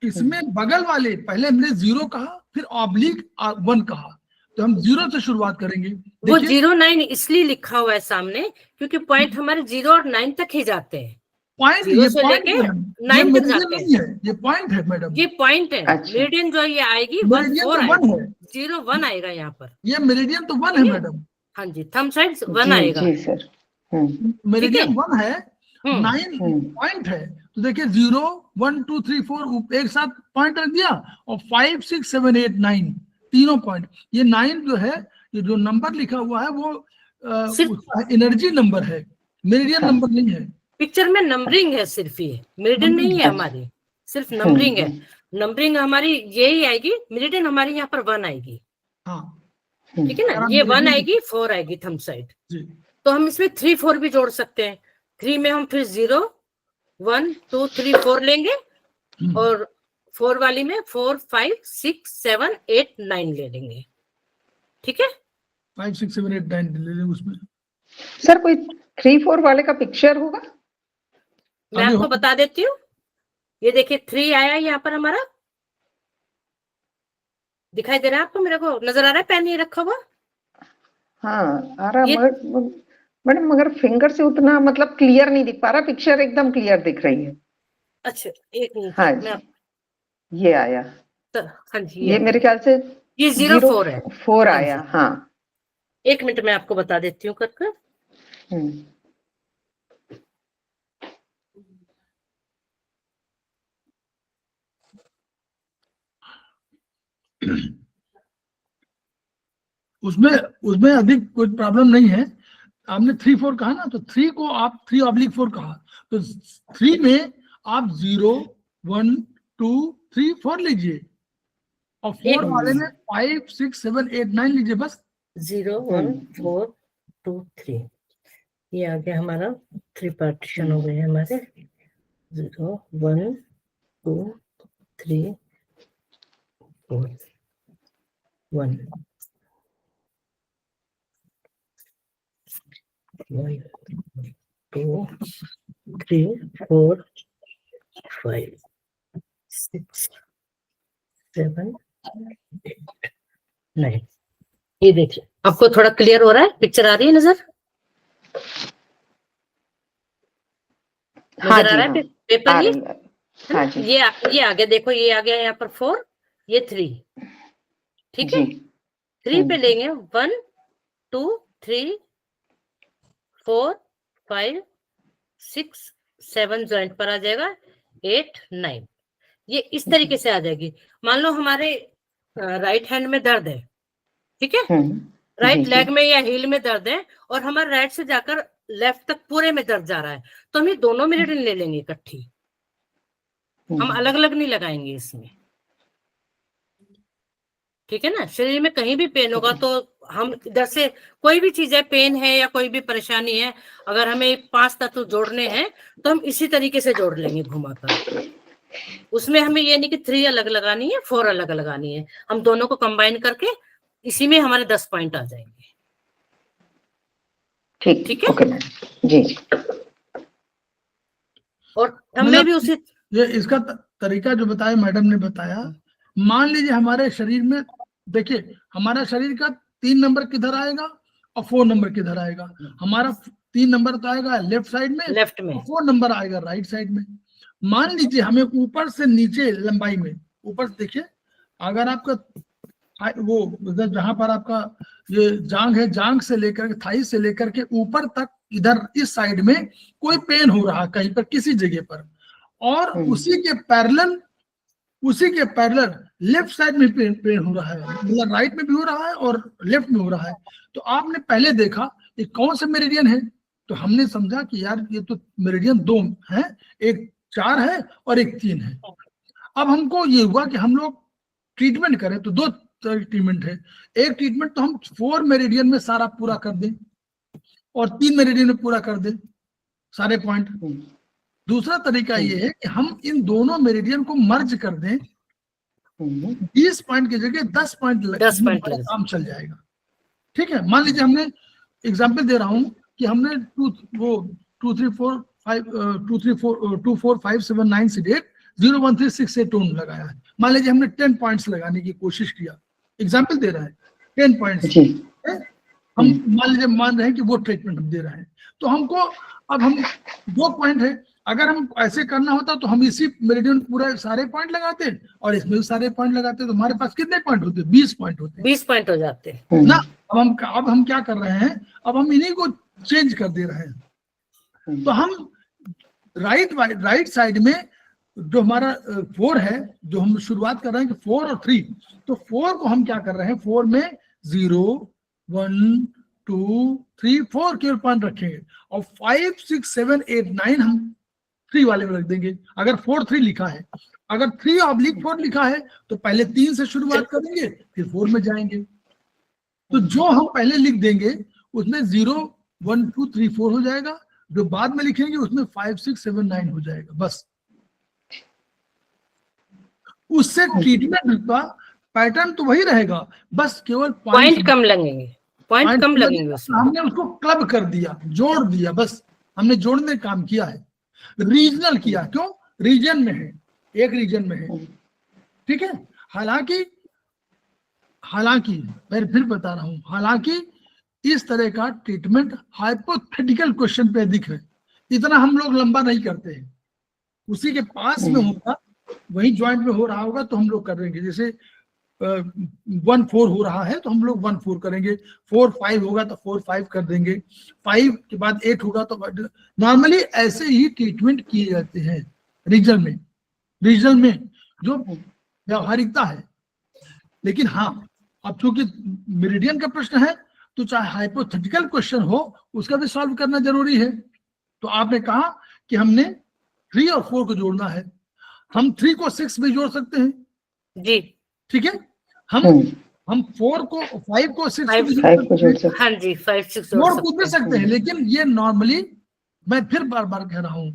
इसमें बगल वाले पहले हमने 0 कहा, फिर ऑब्लिक 1 कहा, तो हम 0 से शुरुआत करेंगे। वो देखिए 09 इसलिए लिखा हुआ है सामने क्योंकि पॉइंट हमारे 0 और 9 तक ही जाते हैं। पॉइंट, 0 ये से पॉइंट लेके है, ये 9 तक मेरिडियन जाते नहीं हैं। है, ये पॉइंट है मैडम, ये पॉइंट है। अच्छा। मेरिडियन जो ये आएगी 1 मेरिडियन 4 तो 1 आएगी, है, 0 1 आएगा यहाँ पर। ये मेरिडियन तो 1 है ठीक है? मैडम, हाँ जी, थंब साइड 1 जी आएगा। जी सर। मेरिडियन 1 है, हम्म 9 पॉइंट है। तो देखिए 0 1 2 3 4 एक साथ पॉइंट रख दिया, और 5 6 7 8 9 तीनों पॉइंट। ये 9 जो है, ये जो नंबर लिखा हुआ है वो सिर्फ एनर्जी नंबर है, मेरिडियन नंबर नहीं है। पिक्चर में नंबरिंग है, सिर्फ ये मेरिडियन नहीं है हमारी, सिर्फ नंबरिंग है। नंबरिंग हमारी यही आएगी, मेरिडियन हमारी यहाँ पर 1 आएगी। हाँ ठीक है अगर ना, आप ये 1 मेरिडियन आएगी, 4 आएगी थंब साइड। जी, तो हम इसमें 3 4 भी जोड़ सकते हैं। 3 में हम फिर 0 1 2 3 4 लेंगे, और 4 वाली में 4 5 6 7 8 9 ले लेंगे। ठीक है, 5 6 7 8 9 ले लें उसमें। सर कोई 3 4 वाले का पिक्चर होगा? मैं आगे आपको हो, बता देती हूँ। ये देखिए 3 आया यहाँ पर हमारा, दिखाई दे रहा है आपको? मेरे को नजर आ रहा है पेन ये रखा हुआ? हाँ आ रहा, ये मैडम मगर फिंगर से उतना मतलब क्लियर नहीं दिख पा रहा, पिक्चर एकदम क्लियर दिख रही है। अच्छा, एक मिनट। हाँ मैं ये आया, हाँ जी, ये मेरे ख्याल से ये 04 है। 04 हाँ आया। जी। हाँ एक मिनट मैं आपको बता देती हूँ कर। उसमें उसमें अधिक कोई प्रॉब्लम नहीं है। आपने 3 4 कहा ना, तो 3 को आप 3/4 कहा, तो 3 में आप 0 1 2 3 4 लीजिए, और 4 वाले में 5 6 7 8 9 लीजिए बस। 0 1 4 2 3 ये आ गया हमारा, 3 पार्टीशन हो गए हमारे। 0 1 2 3 4 1 1 2 3 4 5 6 7 8 9। ये देखिए, आपको थोड़ा क्लियर हो रहा है? पिक्चर आ रही है नजर? हाँ नजर आ जी, रहा है पेपर? ये हाँ जी, ये आ गया, देखो ये आ गया यहाँ पर 4, ये 3। ठीक है, 3 पे लेंगे 1 2 3 4 5 6 7 ज्वाइंट पर आ जाएगा, 8 9। ये इस तरीके से आ जाएगी। मान लो हमारे राइट हैंड में दर्द है, ठीक है, राइट जी, लेग में या हील में दर्द है, और हमारे राइट से जाकर लेफ्ट तक पूरे में दर्द जा रहा है, तो हम ये दोनों मेरिडियन ले लेंगे इकट्ठी, हम अलग अलग नहीं लगाएंगे इसमें, ठीक है ना। शरीर में कहीं भी पेन होगा तो हम इधर से, कोई भी चीज है, पेन है या कोई भी परेशानी है, अगर हमें 5 तत्व जोड़ने हैं तो हम इसी तरीके से जोड़ लेंगे घुमाकर। उसमें हमें ये नहीं कि 3 अलग लगानी है, 4 अलग लगानी है, हम दोनों को कंबाइन करके इसी में हमारे 10 पॉइंट आ जाएंगे। ठीक है, ओके मैडम, जी जी। और हमें भी उसी ये इसका तरीका जो बताया मैडम ने बताया, मान लीजिए हमारे शरीर में, देखिए हमारा शरीर का 3 नंबर किधर आएगा और 4 नंबर किधर आएगा। हमारा 3 नंबर तो आएगा लेफ्ट साइड में, लेफ्ट में, 4 नंबर आएगा राइट साइड में। मान लीजिए हमें ऊपर से नीचे लंबाई में, ऊपर से देखिए, अगर आपका वो जहां पर आपका ये जांग है, जांग से लेकर के थाई से लेकर के ऊपर तक, इधर इस साइड में कोई पेन हो रहा कहीं पर किसी जगह पर, और उसी के पैरेलल लेफ्ट साइड में पेन हो रहा है, मतलब राइट में भी हो रहा है और लेफ्ट में हो रहा है, तो आपने पहले देखा ये कौन सा मेरिडियन है, तो हमने समझा कि यार ये तो मेरिडियन 2 है, एक 4 है और एक 3 है। अब हमको ये हुआ कि हम लोग ट्रीटमेंट करें तो 2 ट्रीटमेंट है। एक ट्रीटमेंट तो हम 4 मेरिडियन में सारा पूरा कर दें और 3 मेरिडियन में पूरा कर दें सारे पॉइंट। दूसरा तरीका ये है कि हम इन दोनों मेरिडियन को मर्ज कर दें, 20 पॉइंट की जगह 10 पॉइंट काम चल जाएगा। ठीक है, मान लीजिए हमने एग्जांपल दे रहा हूं कि हमने 2 3 4 5 2 3 4 2 4 5 7 9 से 0 1 3 6 से टोन लगाया है। मान लीजिए हमने 10 पॉइंट्स लगाने की कोशिश किया, एग्जांपल दे रहा है 10 पॉइंट्स, हम मान रहे हैं कि वो ट्रीटमेंट हम दे रहे हैं, तो हमको अब हम 2 पॉइंट है, अगर हम ऐसे करना होता तो हम इसी मेरिडियन पूरा सारे पॉइंट लगाते और इसमें भी सारे पॉइंट लगाते, तो हमारे पास कितने पॉइंट होते? 20 पॉइंट होते, 20 पॉइंट हो जाते ना। अब हम क्या कर रहे हैं, अब हम इन्हीं को चेंज कर दे रहे हैं। तो हम राइट साइड में जो हमारा 4 है, जो हम शुरुआत कर रहे हैं कि 4 और 3, तो 4 को हम क्या कर रहे हैं, 4 में 0 1 2 3 4 केवल पॉइंट रखेंगे, और 5 6 7 8 9 हम 3 वाले में रख देंगे। अगर 4 3 लिखा है, अगर 3/4 लिखा है तो पहले 3 से शुरुआत करेंगे फिर 4 में जाएंगे। तो जो हम पहले लिख देंगे उसमें 0 1 2 3 4 हो जाएगा, जो बाद में लिखेंगे उसमें 5 6 7 9 हो जाएगा, बस। उससे ट्रीटमेंट का पैटर्न तो वही रहेगा, बस केवल पॉइंट कम लगेंगे, पॉइंट कम लगेंगे उसमें। हमने उसको क्लब कर दिया, जोड़ दिया, बस हमने जोड़ने काम किया है, रीजनल किया। क्यों? रीजन में है, एक रीजन में है, ठीक है। हालांकि मैं फिर बता रहा हूं, हालांकि इस तरह का ट्रीटमेंट हाइपोथेटिकल क्वेश्चन पे अधिक है, इतना हम लोग लंबा नहीं करते हैं। उसी के पास में होगा, वही ज्वाइंट में हो रहा होगा तो हम लोग करेंगे। जैसे 1 4 हो रहा है तो हम लोग 1 4 करेंगे, 4 5 होगा तो 4 5 कर देंगे, 5 के बाद 8 होगा तो नॉर्मली ऐसे ही ट्रीटमेंट किए जाते हैं रीजनल में जो व्यावहारिकता है। लेकिन हाँ, अब चूंकि मेरिडियन का प्रश्न है तो चाहे हाइपोथेटिकल क्वेश्चन हो उसका भी सॉल्व करना जरूरी है। तो आपने कहा कि हमने 3 और 4 को जोड़ना है, हम 3 को 6 भी जोड़ सकते हैं जी, ठीक है। हम 4 को 5 को 6 5 को जोड़ सकते हैं, हाँ जी, 5 6 जोड़ सकते हैं। लेकिन ये नॉर्मली, मैं फिर बार बार कह रहा हूं,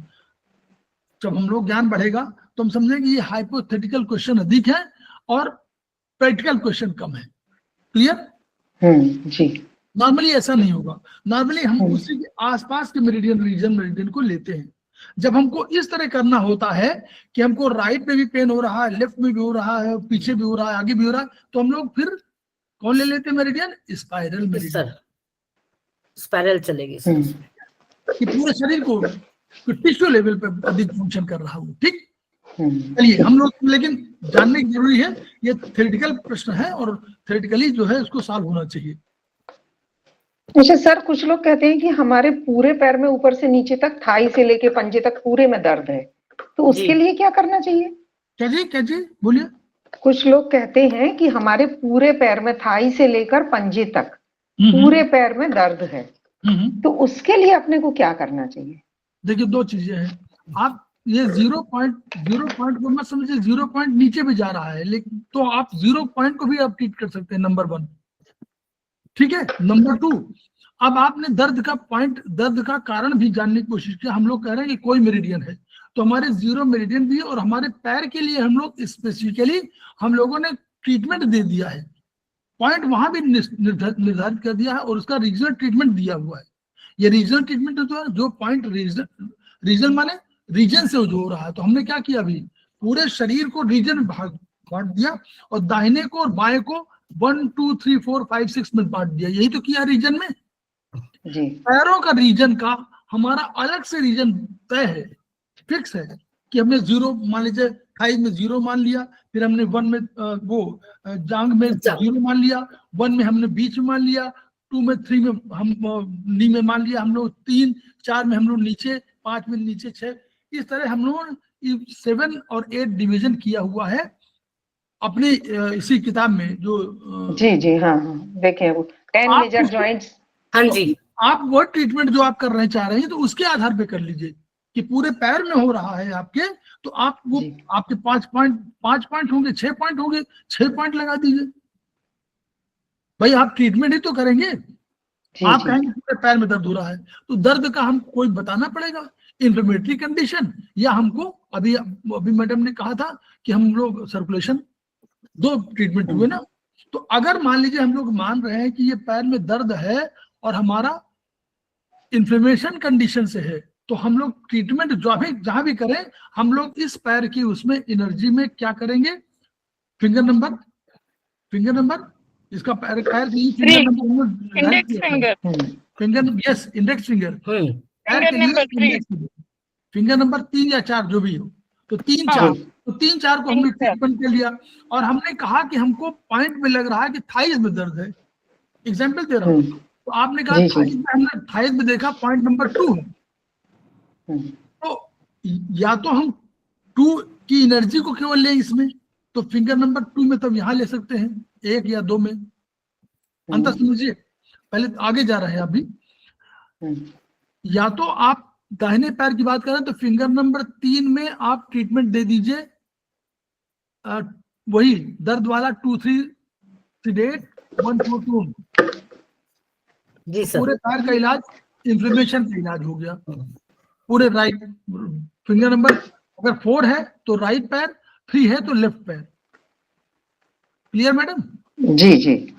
जब हम लोग ज्ञान बढ़ेगा तो हम समझेंगे ये हाइपोथेटिकल क्वेश्चन अधिक है और प्रैक्टिकल क्वेश्चन कम है। क्लियर जी? नॉर्मली ऐसा नहीं होगा, नॉर्मली हम उसी के आसपास के मेरिडियन को लेते हैं। जब हमको इस तरह करना होता है कि हमको राइट में भी पेन हो रहा है, लेफ्ट में भी हो रहा है, पीछे भी हो रहा है, आगे भी हो रहा है, तो हम लोग फिर कौन ले लेते हैं मेरिडियन? Spiral meridian. स्पाइरल चलेगी कि पूरे शरीर को टिश्यू लेवल पे अधिक फंक्शन कर रहा हो। ठीक, चलिए हम लोग, लेकिन जानने की जरूरी है, ये थ्योरेटिकल प्रश्न है और थ्योरेटिकली जो है उसको सॉल्व होना चाहिए। अच्छा सर, कुछ लोग कहते हैं कि हमारे पूरे पैर में ऊपर से नीचे तक, थाई से लेके पंजे तक पूरे में दर्द है, तो उसके लिए क्या करना चाहिए? क्या जी बोलिए। कुछ लोग कहते हैं कि हमारे पूरे पैर में, थाई से लेकर पंजे तक हम्म, पूरे पैर में दर्द है, हम्म। तो उसके लिए अपने को क्या करना चाहिए? देखिए दो चीजें हैं। आप ये 0.0 को मत समझिए, 0 पॉइंट नीचे भी जा रहा है, लेकिन तो आप 0 पॉइंट को भी आप ट्रीट कर सकते हैं, नंबर 1। ठीक है। नंबर 2, अब आपने दर्द का कारण भी जानने की कोशिश की। हम लोग कह रहे हैं कि कोई मेरिडियन है, तो हमारे 0 मेरिडियन भी है, और हमारे पैर के लिए हम लोग स्पेसिफिकली हम लोगों ने ट्रीटमेंट दे दिया है, पॉइंट वहां भी निर्धारित कर दिया है, और उसका रीजनल ट्रीटमेंट दिया हुआ है। ये रीजनल ट्रीटमेंट होता है, जो पॉइंट रीजन माने रीजन से जो हो रहा है। तो हमने क्या किया, अभी पूरे शरीर को रीजन में बांट दिया, और दाहिने को और बाएं को 1 2 3 4 5 6 में बांट दिया। यही तो किया रीजन में। जी। पैरों का रीजन का हमारा अलग से रीजन तय है, फिक्स है, कि हमने 0 मान लीजिए, थाई में 0 मान लिया, फिर हमने 1 में जांग में 0 मान लिया, 1 में हमने बीच में मान लिया, 2 में 3 में हम नी में मान लिया हम लोग, 3 4 में हम लोग नीचे, 5 में नीचे, 6, इस तरह हम लोग 7 और 8 डिवीजन किया हुआ है अपने इसी किताब में जो जी हाँ, देखे वो 10 मेजर जॉइंट्स। हाँ जी। आप वो ट्रीटमेंट जो आप करना चाह रहे हैं, तो उसके आधार पे कर लीजिए कि पूरे पैर में हो रहा है आपके, तो आप वो आपके 5 पॉइंट होंगे, 6 पॉइंट होंगे, 6 पॉइंट लगा दीजिए। भाई आप ट्रीटमेंट ही तो करेंगे। आप कहेंगे पूरे पैर में दर्द हो रहा है, तो दर्द का हम कोई बताना पड़ेगा, इन्फ्लेमेटरी कंडीशन, या हमको अभी मैडम ने कहा था कि हम लोग सर्कुलेशन, 2 ट्रीटमेंट हुए ना। तो अगर मान लीजिए हम लोग मान रहे हैं कि ये पैर में दर्द है और हमारा इन्फ्लेमेशन कंडीशन से है, तो हम लोग ट्रीटमेंट जहां भी करें, हम लोग इस पैर की उसमें एनर्जी में क्या करेंगे, फिंगर नंबर इसका पैर की finger number, yes, index finger, पैर के लिए फिंगर नंबर 3 या 4 जो भी हो, तो 3 4 को हमने ट्रीटमेंट कर लिया। और हमने कहा कि हमको पॉइंट में लग रहा है कि थाइज में दर्द है, एग्जाम्पल दे रहा हूँ, तो आपने कहा थाइज में, हमने थाइज में देखा पॉइंट नंबर 2 है, तो या तो हम 2 की एनर्जी को केवल लें इसमें, तो फिंगर नंबर 2 में तब यहाँ ले सकते हैं, 1 या 2 में। अंतर समझिए, पहले आगे जा रहे हैं अभी। या तो आप दाहिने पैर की बात करें तो फिंगर नंबर 3 में आप ट्रीटमेंट दे दीजिए, वही दर्द वाला 2 3 8 1 4 2 जी सर। पूरे पैर का इलाज, इन्फ्लेमेशन का इलाज हो गया। पूरे राइट फिंगर नंबर अगर 4 है तो राइट पैर, 3 है तो लेफ्ट पैर। Clear madam? जी।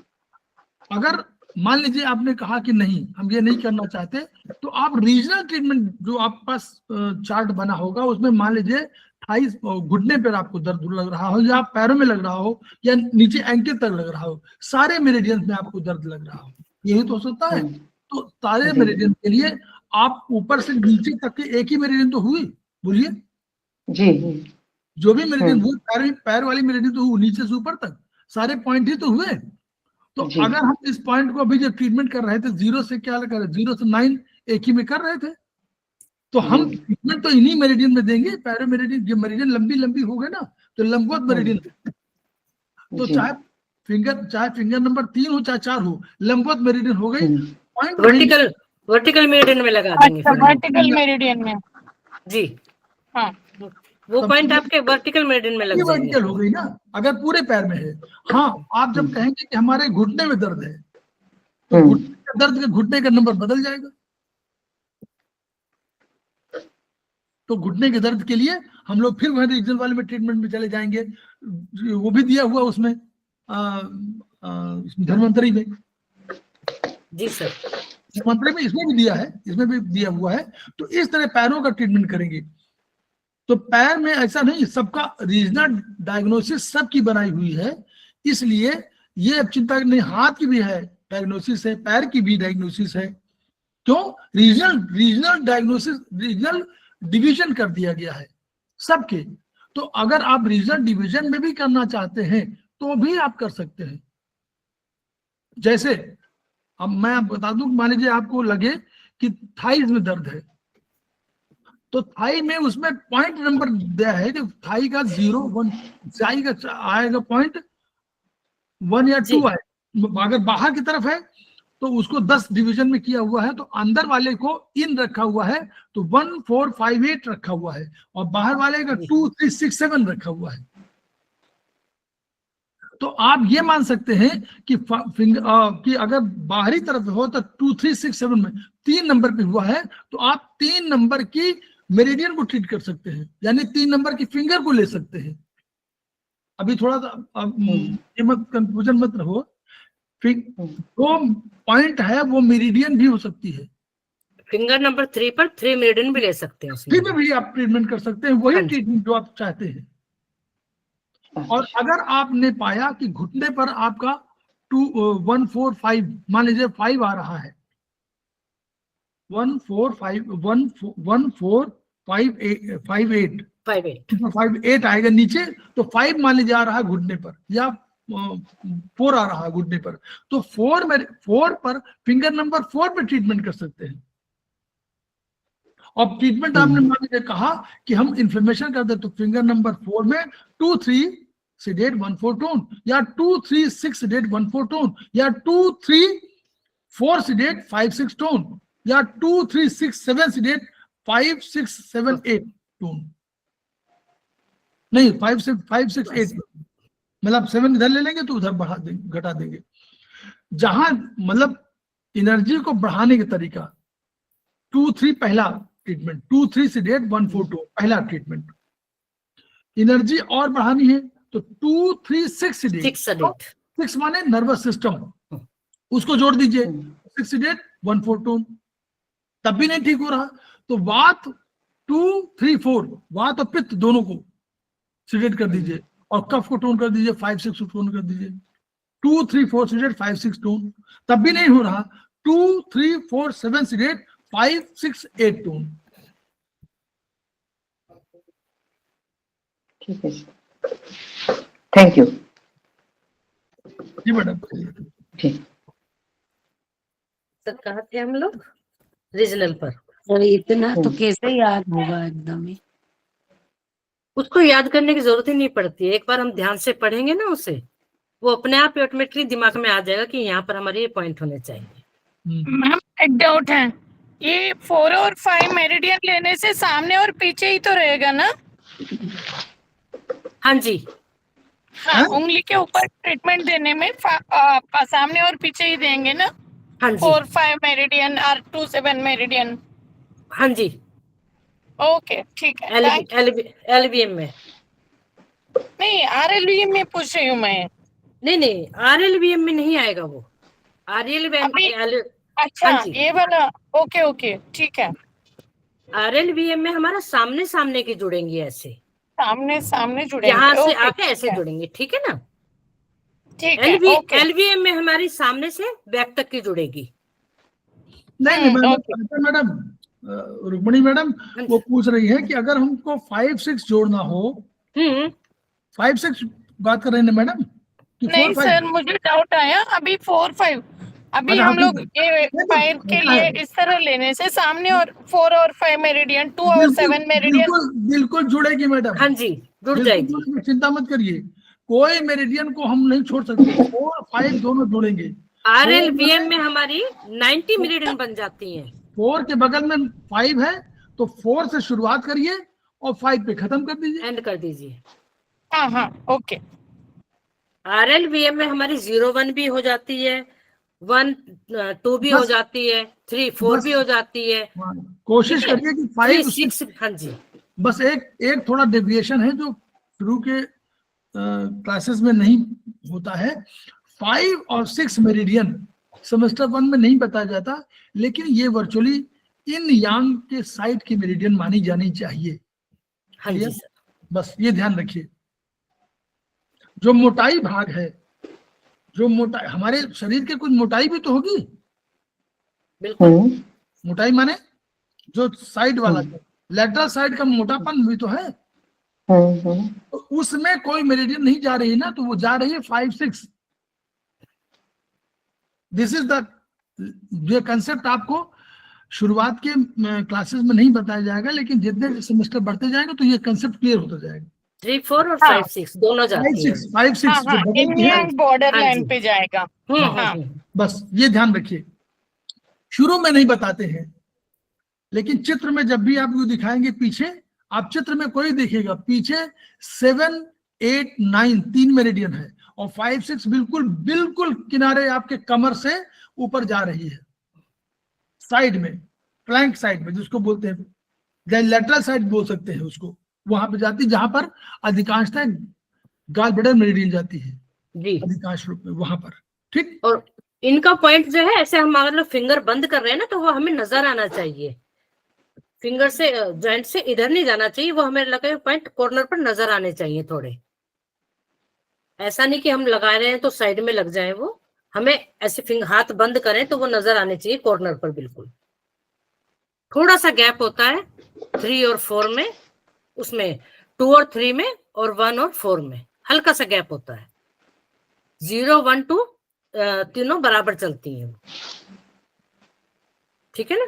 अगर मान लीजिए आपने कहा कि नहीं हम ये नहीं करना चाहते, तो आप रीजनल ट्रीटमेंट जो आपके पास चार्ट बना होगा, उसमें मान लीजिए थाइस घुटने पर आपको दर्द लग रहा हो, या पैरों में लग रहा हो, या नीचे एंकल तक लग रहा हो, सारे मेरिडियंस में आपको दर्द लग रहा हो, यही तो हो सकता है। तो सारे मेरिडियन के लिए आप ऊपर से नीचे तक के एक ही मेरिडियन तो हुई, बोलिए जी। जो भी मेरिडियन हुए, पैर वाली मेरिडियन तो हुई, नीचे से ऊपर तक सारे पॉइंट ही तो हुए। तो अगर हम इस पॉइंट को अभी जो ट्रीटमेंट कर रहे थे, 0 से क्या कर रहे, 0 से 9 एक ही में कर रहे थे, तो हम ट्रीटमेंट तो इन्हीं मेरिडियन में देंगे। पैरो मेरिडियन, जो मेरिडियन लंबी हो गए ना, तो लंबवत मेरिडियन, तो चाहे फिंगर नंबर 3 हो चाहे 4 हो, लंबवत मेरिडियन हो गई, पॉइंट वर्टिकल मेरिडियन में लगा देंगे। वर्टिकल मेरिडियन में जी हाँ, वो पॉइंट आपके वर्टिकल मेरिडियन में लग जाएंगे। वर्टिकल हो गई ना, अगर पूरे पैर में है। हाँ, आप जब कहेंगे कि हमारे घुटने में दर्द है, तो घुटने का दर्द के घुटने का नंबर बदल जाएगा। तो घुटने के दर्द के लिए हम लोग फिर वह रीजनल वाले में ट्रीटमेंट में चले जाएंगे, वो भी दिया हुआ उसमें धन्वंतरी में। जी सर, धन्वंतरी में इसमें भी दिया है, इसमें भी दिया हुआ है। तो इस तरह पैरों का ट्रीटमेंट करेंगे। तो पैर में ऐसा नहीं, सबका रीजनल डायग्नोसिस सबकी बनाई हुई है, इसलिए ये अब चिंता नहीं, हाथ की भी है डायग्नोसिस है, पैर की भी डायग्नोसिस है। क्यों? रीजनल डायग्नोसिस, रीजनल डिवीजन कर दिया गया है सबके। तो अगर आप रीजनल डिवीजन में भी करना चाहते हैं तो भी आप कर सकते हैं। जैसे अब मैं बता दूं, मान लीजिए आपको लगे कि थाइज में दर्द है, तो थाई में उसमें पॉइंट नंबर दिया है कि थाई का 0 1 थाई का आएगा पॉइंट 1 या 2 आए। अगर बाहर की तरफ है तो उसको 10 डिवीजन में किया हुआ है, तो अंदर वाले को इन रखा हुआ है तो 1 4 5 8 रखा हुआ है, और बाहर वाले का 2 3 6 7 रखा हुआ है। तो आप ये मान सकते हैं कि कि अगर बाहरी तरफ हो तो 2 3 6 7 में 3 नंबर पे हुआ है, तो आप 3 नंबर की मेरिडियन को ट्रीट कर सकते हैं, यानी 3 नंबर की फिंगर को ले सकते हैं। अभी थोड़ा सा ये मत कंफ्यूजन मत रहो, जो पॉइंट है वो मेरिडियन भी हो सकती है। फिंगर नंबर 3 पर 3 मेरिडियन भी ले सकते हैं उसमें। 3 में भी आप ट्रीटमेंट कर सकते हैं, वही ट्रीटमेंट जो आप चाहते हैं। और अगर आपने पाया कि घुटने पर आपका 2 1 4 5 मान लीजिए 5 आ रहा है, 1 4 5 1 4 5 8 5 8 आएगा नीचे, तो 5 मान लीजिए आ रहा है घुटने पर, या 4 आ रहा है घुटने पर, तो 4 पर फिंगर नंबर 4 पे ट्रीटमेंट कर सकते हैं। और ट्रीटमेंट आपने मान लीजिए कहा कि हम इन्फॉर्मेशन कर दे, तो फिंगर नंबर 4 में 2 3 sedate 1 4 टोन, या 2 3 6 sedate 1 4 टोन, या 2 3 4 sedate 5 6 टोन, या 2 3 6 7 sedate 5 6 7 8 टोन, नहीं 5 6 8, मतलब 7 इधर ले लेंगे तो उधर बढ़ा देंगे, घटा देंगे। जहां मतलब एनर्जी को बढ़ाने का तरीका 2 3 पहला ट्रीटमेंट, 2 3 sedate 1 4 टोन पहला ट्रीटमेंट। एनर्जी और बढ़ानी है तो 2 3 6 sedate 6 माने नर्वस सिस्टम, उसको जोड़ दीजिए 6 sedate 1 4 टोन, तब भी नहीं ठीक हो रहा तो वात 2 3 4 वात और पित्त दोनों को sedate कर दीजिए, और कफ को टोन कर दीजिए 5 6 टोन कर दीजिए। 2 3 4 sedate 5 6 टोन, तब भी नहीं हो रहा 2 3 4 7 sedate 5 6 8 टोन। ठीक है, थैंक यू। जी मैडम। ठीक, सर कहाँ थे हम लोग? रीजनल पर। सर इतना तो कैसे याद होगा एकदम ही। उसको याद करने की जरूरत ही नहीं पड़ती है, एक बार हम ध्यान से पढ़ेंगे ना उसे, वो अपने आप ऑटोमेटिकली दिमाग में आ जाएगा कि यहाँ पर हमारे ये पॉइंट होने चाहिए। मैम एक डाउट है, ये 4 और 5 मेरिडियन लेने से सामने और पीछे ही तो रहेगा ना? हाँ जी, हाँ, उंगली के ऊपर ट्रीटमेंट देने में सामने और पीछे ही देंगे ना? हाँ जी, 4 5 मेरिडियन और 2 7 मेरिडियन। हाँ जी, ओके ठीक है। एलबीएम में नहीं, आरएलवीएम में पूछ रही हूँ मैं। नहीं आरएलबीएम में नहीं आएगा वो, आरएलबीएम। अच्छा हाँ जी, ये वाला, ओके ठीक है। आरएलबीएम में हमारा सामने सामने की जुड़ेंगी, ऐसे सामने जुड़ेंगे, यहाँ से ओके, आके ठीक ऐसे है, जुड़ेंगे, ठीक है ना? ठीक है, ओके। एलबीएम में हमारी सामने से बैक तक की जुड़ेगी। नहीं ओके। मैडम, रुक्मणी मैडम वो पूछ रही है कि अगर हमको 5 6 जोड़ना हो, 5 6 बात कर रहे हैं मैडम कि 4 नहीं 5? सर, मुझे डाउट आया अभी 4 5 अभी हम लोग ये 5 के लिए इस तरह लेने से सामने और 4 और 5 मेरिडियन, 2 और 7 मेरिडियन बिल्कुल जुड़ेगी मैडम। हाँ जी, जुड़ जाएगी, चिंता मत करिए, कोई मेरिडियन को हम नहीं छोड़ सकते, 4 5 दोनों जुड़ेंगे। आरएलबीएम में हमारी 90 मेरिडियन बन जाती हैं। 4 के बगल में 5 है तो 4 से शुरुआत करिए और 5 पे खत्म कर दीजिए, एंड कर दीजिए। हाँ ओके। आरएलबीएम में हमारी 0 1 भी हो जाती है, 1 2 भी हो जाती है, 3 4 भी हो जाती है। कोशिश करिए कि 5 6, हाँ जी, बस एक थोड़ा डेविएशन है जो शुरू के क्लासेस में नहीं होता है। 5 और 6 मेरिडियन सेमेस्टर 1 में नहीं बताया जाता, लेकिन ये वर्चुअली इन यांग के साइड की मेरिडियन मानी जानी चाहिए। हाँ जी सर, बस ये ध्यान रखिए। जो मोटाई भाग है, जो मोटाई हमारे शरीर के कुछ मोटाई भी तो होगी, बिल्कुल। मोटाई माने जो साइड वाला लेटरल साइड का मोटापन भी तो है, तो उसमें कोई मेरिडियन नहीं जा रही ना, तो वो जा रही है 5 6। दिस इज द ये कंसेप्ट आपको शुरुआत के क्लासेस में नहीं बताया जाएगा, लेकिन जितने सेमेस्टर बढ़ते जाएंगे तो ये कंसेप्ट क्लियर होता जाएगा। 3, 4 और हाँ। 5, 6 दोनों जाती है। 5, 6 हाँ जो हाँ, बगल की है, इंडियन बॉर्डर हाँ लाइन जी। पे जाएगा। हाँ। बस ये ध्यान रखिए, शुरू में नहीं बताते हैं, लेकिन चित्र में जब भी आपको दिखाएंगे पीछे, आप चित्र में कोई देखेगा पीछे 7, 8, 9 3 मेरिडियन है और 5, 6 बिल्कुल बिल्कुल किनारे आपके कमर से ऊपर जा रही है, साइड में, फ्लैंक साइड में, जिसको बोलते हैं लेटरल साइड बोल सकते हैं उसको, वहां पे जाती है जहां पर अधिकांशतः गॉल ब्लैडर मेरिडियन जाती है जी। अधिकांश रूप में वहां पर। ठीक, और इनका पॉइंट जो है ऐसे हम मतलब फिंगर बंद कर रहे हैं ना, तो वो हमें नजर आना चाहिए, फिंगर से जॉइंट से इधर नहीं जाना चाहिए, वो हमें लगे पॉइंट कॉर्नर पर नजर आने चाहिए थोड़े। ऐसा नहीं कि हम लगा रहे हैं तो साइड में लग जाए, वो हमें ऐसे फिंगर हाथ बंद करें तो वो नजर आने चाहिए कॉर्नर पर बिल्कुल। थोड़ा सा गैप होता है 3 और 4 में, उसमें 2 और 3 में, और 1 और 4 में हल्का सा गैप होता है। 0, 1, 2 तीनों बराबर चलती हैं, ठीक है ना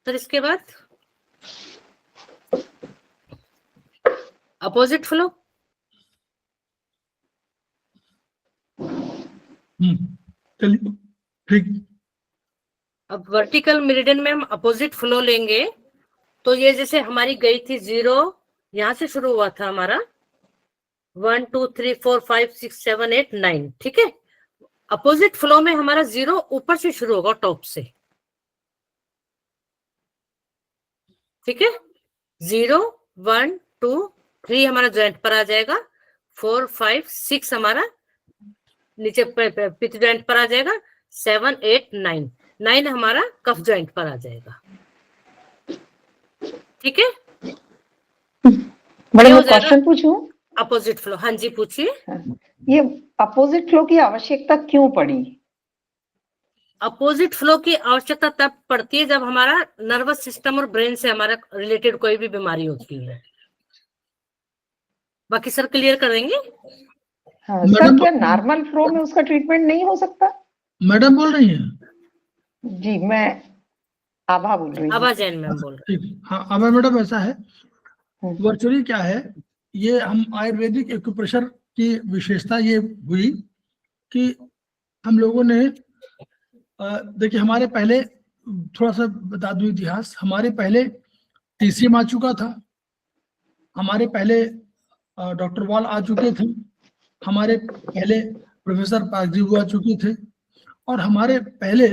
सर। इसके बाद अपोजिट फ्लो। चलिए ठीक। अब वर्टिकल मेरिडियन में हम अपोजिट फ्लो लेंगे, तो ये जैसे हमारी गई थी 0, यहां से शुरू हुआ था हमारा 1, 2, 3, 4, 5, 6, 7, 8, 9, ठीक है। अपोजिट फ्लो में हमारा 0 ऊपर से शुरू होगा, टॉप से, ठीक है। 0, 1, 2, 3 हमारा जॉइंट पर आ जाएगा, 4, 5, 6 हमारा नीचे पिथ जॉइंट पर आ जाएगा, 7, 8, 9 9 हमारा कफ जॉइंट पर आ जाएगा, ठीक है। मैडम ये हो मैं जाएगा क्वेश्चन पूछूं? Opposite flow. हाँ जी पूछिए। ये अपोजिट फ्लो की आवश्यकता क्यों पड़ी? अपोजिट फ्लो की आवश्यकता तब पड़ती है जब हमारा नर्वस सिस्टम और ब्रेन से हमारा रिलेटेड कोई भी बीमारी होती है। बाकी सर क्लियर करेंगे। हाँ, सर क्या नॉर्मल फ्लो में उसका ट्रीटमेंट नहीं हो सकता? मैडम बोल रही हैं? जी मैं आभा बोल रही हूँ। आभा जैन मैम बोल रहे ठीक, हाँ आभा मैडम, ऐसा है वर्चुअली क्या है, ये हम आयुर्वेदिक एक्यूप्रेशर की विशेषता ये हुई कि हम लोगों ने देखिए, हमारे पहले थोड़ा सा बता दूं इतिहास, हमारे पहले TCM आ चुका था, हमारे पहले डॉक्टर वॉल आ चुके थे, हमारे पहले प्रोफेसर पागजीबू आ चुके थे, और हमारे पहले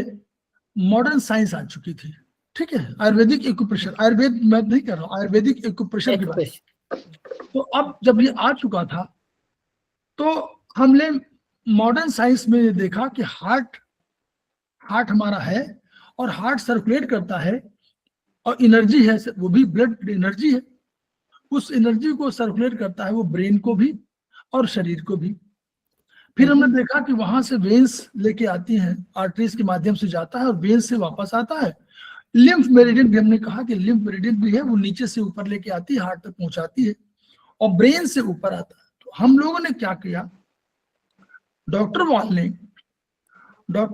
मॉडर्न साइंस आ चुकी थी। ठीक है, आयुर्वेदिक एक्यूप्रेशर, आयुर्वेद मैं नहीं कर रहा हूँ, आयुर्वेदिक एक्यूप्रेशर की बात। तो अब जब ये आ चुका था तो हमने मॉडर्न साइंस में ये देखा कि हार्ट हमारा है और हार्ट सर्कुलेट करता है और एनर्जी है, वो भी ब्लड एनर्जी है, उस एनर्जी को सर्कुलेट करता है वो ब्रेन को भी और शरीर को भी। फिर हमने देखा कि वहां से वेन्स लेके आती हैं, आर्टरीज के माध्यम से जाता है और वेन्स से वापस आता है। लिम्फ मेरिडियन भी हमने कहा कि लिम्फ मेरिडियन भी है, वो नीचे से ऊपर लेके आती है, हार्ट तक पहुंचाती है और ब्रेन से ऊपर आता है। तो हम लोगों ने क्या किया, डॉक्टर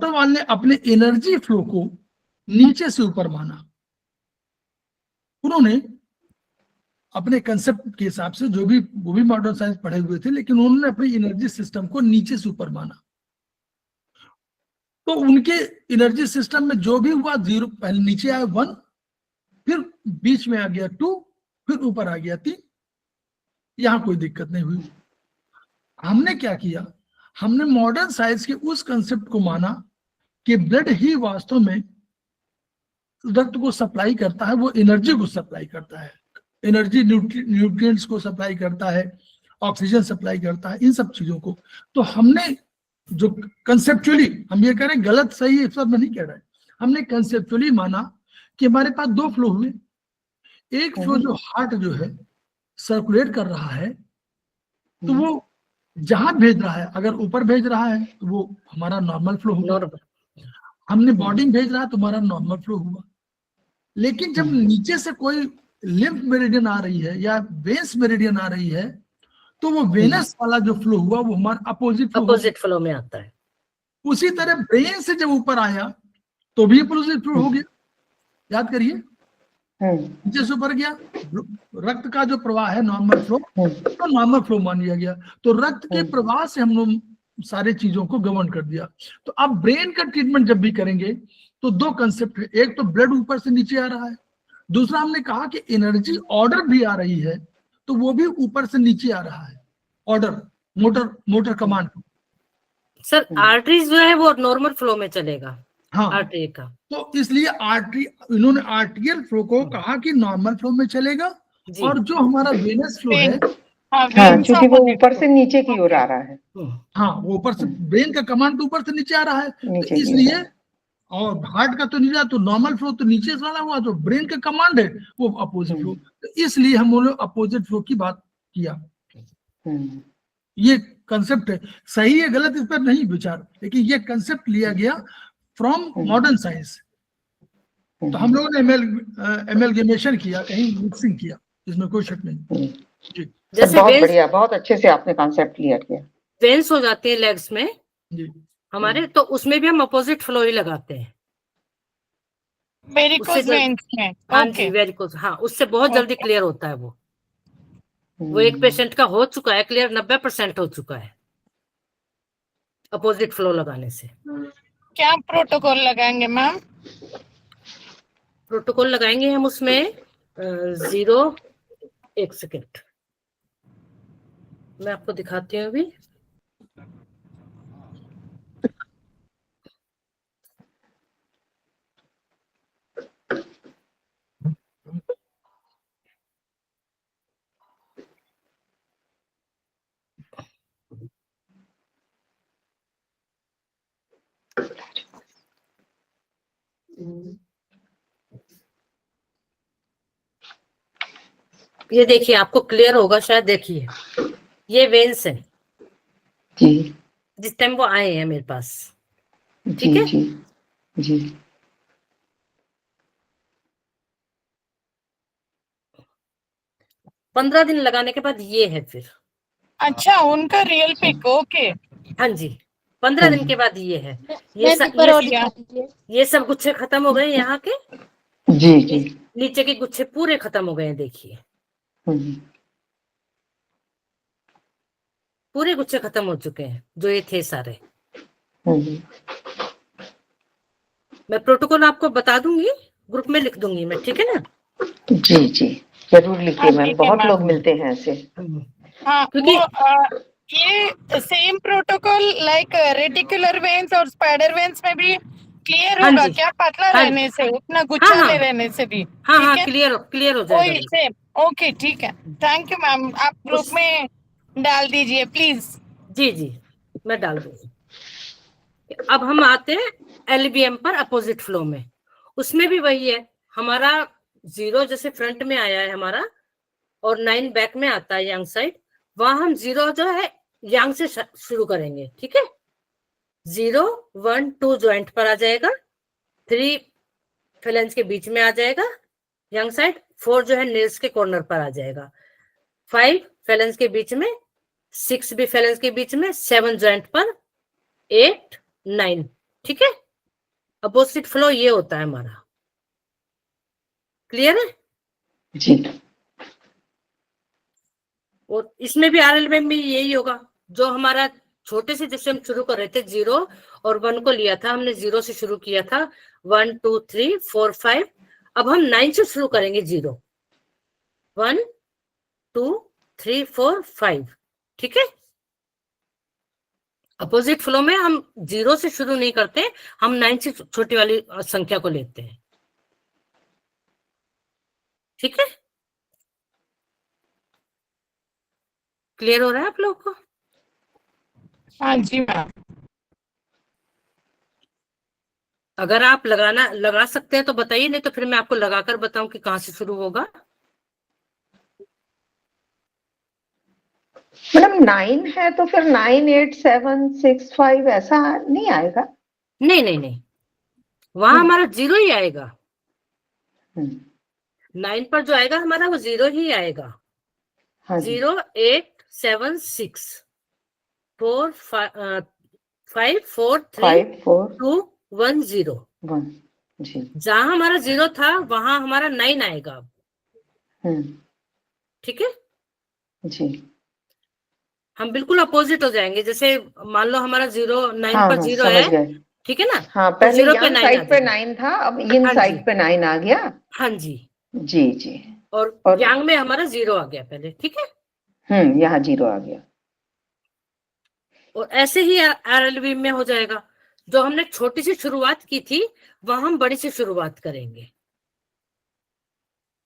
वाल ने अपने एनर्जी फ्लो को नीचे से ऊपर माना। उन्होंने अपने कंसेप्ट के हिसाब से, जो भी वो भी मॉडर्न साइंस पढ़े हुए थे, लेकिन उन्होंने अपनी एनर्जी सिस्टम को नीचे से ऊपर माना। तो उनके एनर्जी सिस्टम में जो भी हुआ, 0 पहले नीचे आया 1, फिर बीच में आ गया 2, फिर ऊपर आ गया 3, यहां कोई दिक्कत नहीं हुई। हमने क्या किया, हमने मॉडर्न साइंस के उस कंसेप्ट को माना कि ब्लड ही वास्तव में रक्त को सप्लाई करता है, वो एनर्जी को सप्लाई करता है, एनर्जी न्यूट्रिएंट्स को सप्लाई करता है, ऑक्सीजन सप्लाई करता है, इन सब चीजों को। तो हमने जो कंसेप्चुअली, हम ये कह रहे हैं गलत सही इस सब में नहीं कह रहे, हमने कंसेप्चुअली माना कि हमारे पास 2 फ्लो हुए। एक फ्लो जो हार्ट जो है सर्कुलेट कर रहा है, तो वो जहां भेज रहा है, अगर ऊपर भेज रहा है तो वो हमारा नॉर्मल फ्लो होगा, हमने बॉडी में भेज रहा है तो हमारा नॉर्मल फ्लो हुआ। लेकिन जब नीचे से कोई लिम्फ मेरिडियन आ रही है या वेन्स मेरिडियन आ रही है, तो वो वेनस वाला जो फ्लो हुआ वो हमारा अपोजिट फ्लो में आता है। उसी तरह ब्रेन से जब ऊपर आया तो भी अपोजिट फ्लो हो गया। याद करिए, नीचे से ऊपर गया, रक्त का जो प्रवाह है नॉर्मल फ्लो, तो नॉर्मल फ्लो मान लिया गया। तो रक्त के प्रवाह से हम लोग सारे चीजों को गवर्न कर दिया। तो अब ब्रेन का ट्रीटमेंट जब भी करेंगे तो दो कंसेप्ट है, एक तो ब्लड ऊपर से नीचे आ रहा है, दूसरा हमने कहा कि एनर्जी ऑर्डर भी आ रही है तो वो भी ऊपर से नीचे आ रहा है, order, motor command. Sir arteries जो है वो नॉर्मल फ्लो में चलेगा। हाँ, आर्टरी का, तो इसलिए इन्होंने आर्टियल फ्लो को कहा कि नॉर्मल फ्लो में चलेगा, और जो हमारा वेनस फ्लो है, हाँ, क्योंकि वो ऊपर से नीचे की ओर आ रहा है। हाँ, वो ऊपर से, ब्रेन का कमांड तो ऊपर से नीचे आ रहा है, तो इसलिए, और हार्ट का तो नीचे, तो नॉर्मल फ्लो तो नीचे से वाला हुआ, तो ब्रेन का कमांड है वो अपोजिट फ्लो, तो इसलिए हम लोग अपोजिट फ्लो की बात किया। ये कंसेप्ट है, सही है गलत इस पर नहीं विचार, लेकिन ये कंसेप्ट लिया गया फ्रॉम मॉडर्न साइंस। तो हम लोगों ने एमएलगेमेशन किया, कहीं मिक्सिंग किया, इसमें कोई शक नहीं। जी, जैसे बहुत बढ़िया, बहुत अच्छे से आपने कॉन्सेप्ट क्लियर किया। वेन्स हो जाती है लेग्स में जी हमारे, तो उसमें भी हम अपोजिट फ्लो ही लगाते हैं। वेरिकोज वेन्स में। हाँ जी, वेरिकोज, हाँ, उससे बहुत जल्दी क्लियर होता है वो एक पेशेंट का हो चुका है क्लियर, 90% हो चुका है अपोजिट फ्लो लगाने से। क्या प्रोटोकॉल लगाएंगे मैम? प्रोटोकॉल लगाएंगे हम उसमें 0, 1 सेकेंड मैं आपको दिखाती हूँ अभी। ये देखिए, आपको क्लियर होगा शायद, देखिए ये वेन्स है जी, जिस टाइम वो आए हैं मेरे पास, जी, ठीक है? जी, जी, 15 दिन लगाने के बाद ये है फिर। अच्छा, उनका रियल पिक, ओके। हाँ जी, 15 दिन के बाद ये है। ये सब गुच्छे खत्म हो गए यहाँ के, जी, जी, नीचे के गुच्छे पूरे खत्म हो गए हैं, देखिए पूरे गुच्छे खत्म हो चुके हैं जो ये थे सारे। मैं प्रोटोकॉल आपको बता दूंगी, ग्रुप में लिख दूंगी मैं, ठीक है ना? जी, जी, जरूर लिखिए मैम, बहुत लोग मिलते हैं ऐसे। हाँ, क्योंकि ये same protocol like reticular veins और स्पाइडर वेन्स में भी क्लियर हाँ होगा जी, क्या, पतला हाँ, रहने से, उतना गुच्छा हाँ, ले रहने से भी? हाँ, ठीक हाँ, है, क्लियर हो जाएगा। सेम, ओके, ठीक है। थैंक यू मैम, आप ग्रुप में डाल दीजिए प्लीज। जी जी, मैं डाल दूंगी। अब हम आते हैं एलबीएम पर अपोजिट फ्लो में। उसमें भी वही है, हमारा 0 जैसे फ्रंट में आया है हमारा, और 9 बैक में आता है यंग साइड, वहां हम 0 जो है यंग से शुरू करेंगे, ठीक है? 0, 1, 2 ज्वाइंट पर आ जाएगा, 3 फेलेंस के बीच में आ जाएगा यंग साइड, 4 जो है नेल्स के कॉर्नर पर आ जाएगा, 5 फेलेंस के बीच में, 6 भी फेलेंस के बीच में, 7 ज्वाइंट पर, 8, 9, ठीक है? अपोजिट फ्लो ये होता है हमारा, क्लियर है? जी, और इसमें भी आरएल में भी यही होगा, जो हमारा छोटे से जैसे हम शुरू कर रहे थे 0 और 1 को लिया था हमने, 0 से शुरू किया था, 1, 2, 3, 4, 5, अब हम 9 से शुरू करेंगे। 0, 1, 2, 3, 4, 5, ठीक है? अपोजिट फ्लो में हम 0 से शुरू नहीं करते, हम 9 से छोटी वाली संख्या को लेते हैं, ठीक है? क्लियर हो रहा है आप लोग को? हाँ जी मैम। अगर आप लगा सकते हैं तो बताइए, नहीं तो फिर मैं आपको लगाकर बताऊं कि कहां से शुरू होगा। मैडम 9 है तो फिर 9, 8, 7, 6, 5 ऐसा नहीं आएगा? नहीं, वहां हमारा 0 ही आएगा। 9 पर जो आएगा हमारा वो 0 ही आएगा। हाँ 0, 8, 7, 6, 4, 5, 5 4 3 5 4 2 1 0। 1 जी। जहां हमारा 0 था वहां हमारा 9 आएगा अब। ठीक है, जी। हम बिल्कुल अपोजिट हो जाएंगे। जैसे मान लो हमारा 0 9 हाँ पर हाँ 0 समझ है, गए। ठीक है ना, हाँ तो पहले 0 पे यांग 9 आ साइड पे जाएगा। 9 था, अब यिन हाँ जी, साइड पे 9 आ गया। हाँ जी, जी जी। और और यांग में हमारा 0 आ गया पहले। ठीक है, यहाँ 0 आ गया। और ऐसे ही आरएलवी में हो जाएगा। जो हमने छोटी सी शुरुआत की थी वहां हम बड़ी सी शुरुआत करेंगे।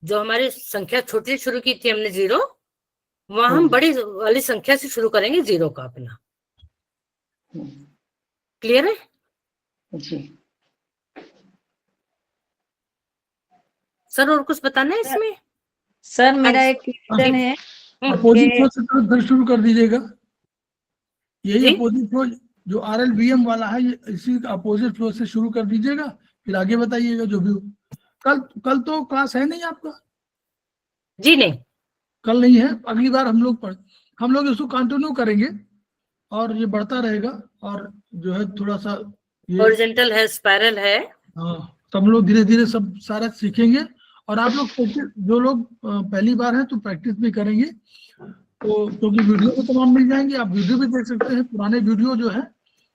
जो हमारी संख्या छोटी से शुरू की थी हमने 0, वहां हम बड़ी वाली संख्या से शुरू करेंगे 0 का अपना। क्लियर है? जी। सर और कुछ बताना है इसमें? सर मेरा हाँ, एक क्वेश्चन है अपोजिट कि फ्लो से तो शुरू कर दीजिएगा। यही जी? अपोजिट फ्लो जो RLVM वाला है, ये इसी अपोजिट फ्लो से शुरू कर दीजिएगा, फिर आगे बताइएगा जो भी हो। कल तो क्लास है नहीं आपका? जी नहीं, कल नहीं है, अगली बार हम लोग इसको कंटिन्यू करेंगे और ये बढ़ता रहेगा। और जो है थोड़ा सा ये हॉरिजॉन्टल है, स्पाइरल है। हाँ, तो हम लोग धीरे धीरे सब सारा सीखेंगे। और आप लोग जो लोग पहली बार हैं तो प्रैक्टिस भी करेंगे, तो क्योंकि वीडियो तो तमाम मिल जाएंगे, आप वीडियो भी देख सकते हैं। पुराने वीडियो जो है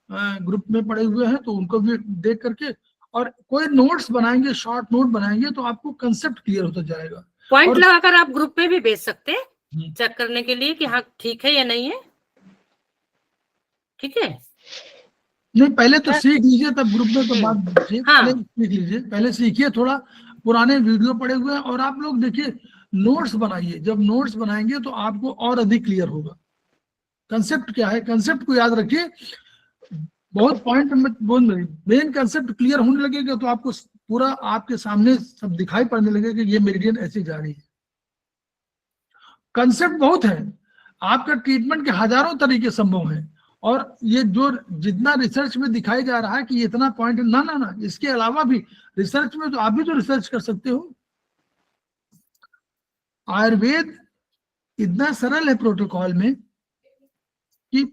ग्रुप में पड़े हुए हैं, तो उनको भी देख करके और कोई नोट्स बनाएंगे, शॉर्ट नोट बनाएंगे, तो आपको कंसेप्ट क्लियर होता जाएगा। पॉइंट और लगाकर आप ग्रुप में भी भेज सकते हैं चेक करने के लिए कि हाँ ठीक है या नहीं है। ठीक है, नहीं, पहले तो सीख लीजिए, तब ग्रुप में तो बात कीजिए। हाँ। पहले सीख लीजिए, पहले सीखिए। थोड़ा पुराने वीडियो पड़े हुए हैं और आप लोग देखिए नोट्स बनाइए। जब नोट्स बनाएंगे तो आपको और अधिक क्लियर होगा कंसेप्ट क्या है। कंसेप्ट को याद रखिए, बहुत पॉइंट में बोल रही, मेन कंसेप्ट क्लियर होने लगेगा तो आपको पूरा आपके सामने सब दिखाई पड़ने लगेगा कि ये मेरिडियन ऐसे जा रही है। कंसेप्ट बहुत है, आपका ट्रीटमेंट के हजारों तरीके संभव हैं। और ये जो जितना रिसर्च में दिखाई जा रहा है कि इतना पॉइंट, ना ना ना, इसके अलावा भी रिसर्च में तो आप भी तो रिसर्च कर सकते हो। आयुर्वेद इतना सरल है प्रोटोकॉल में कि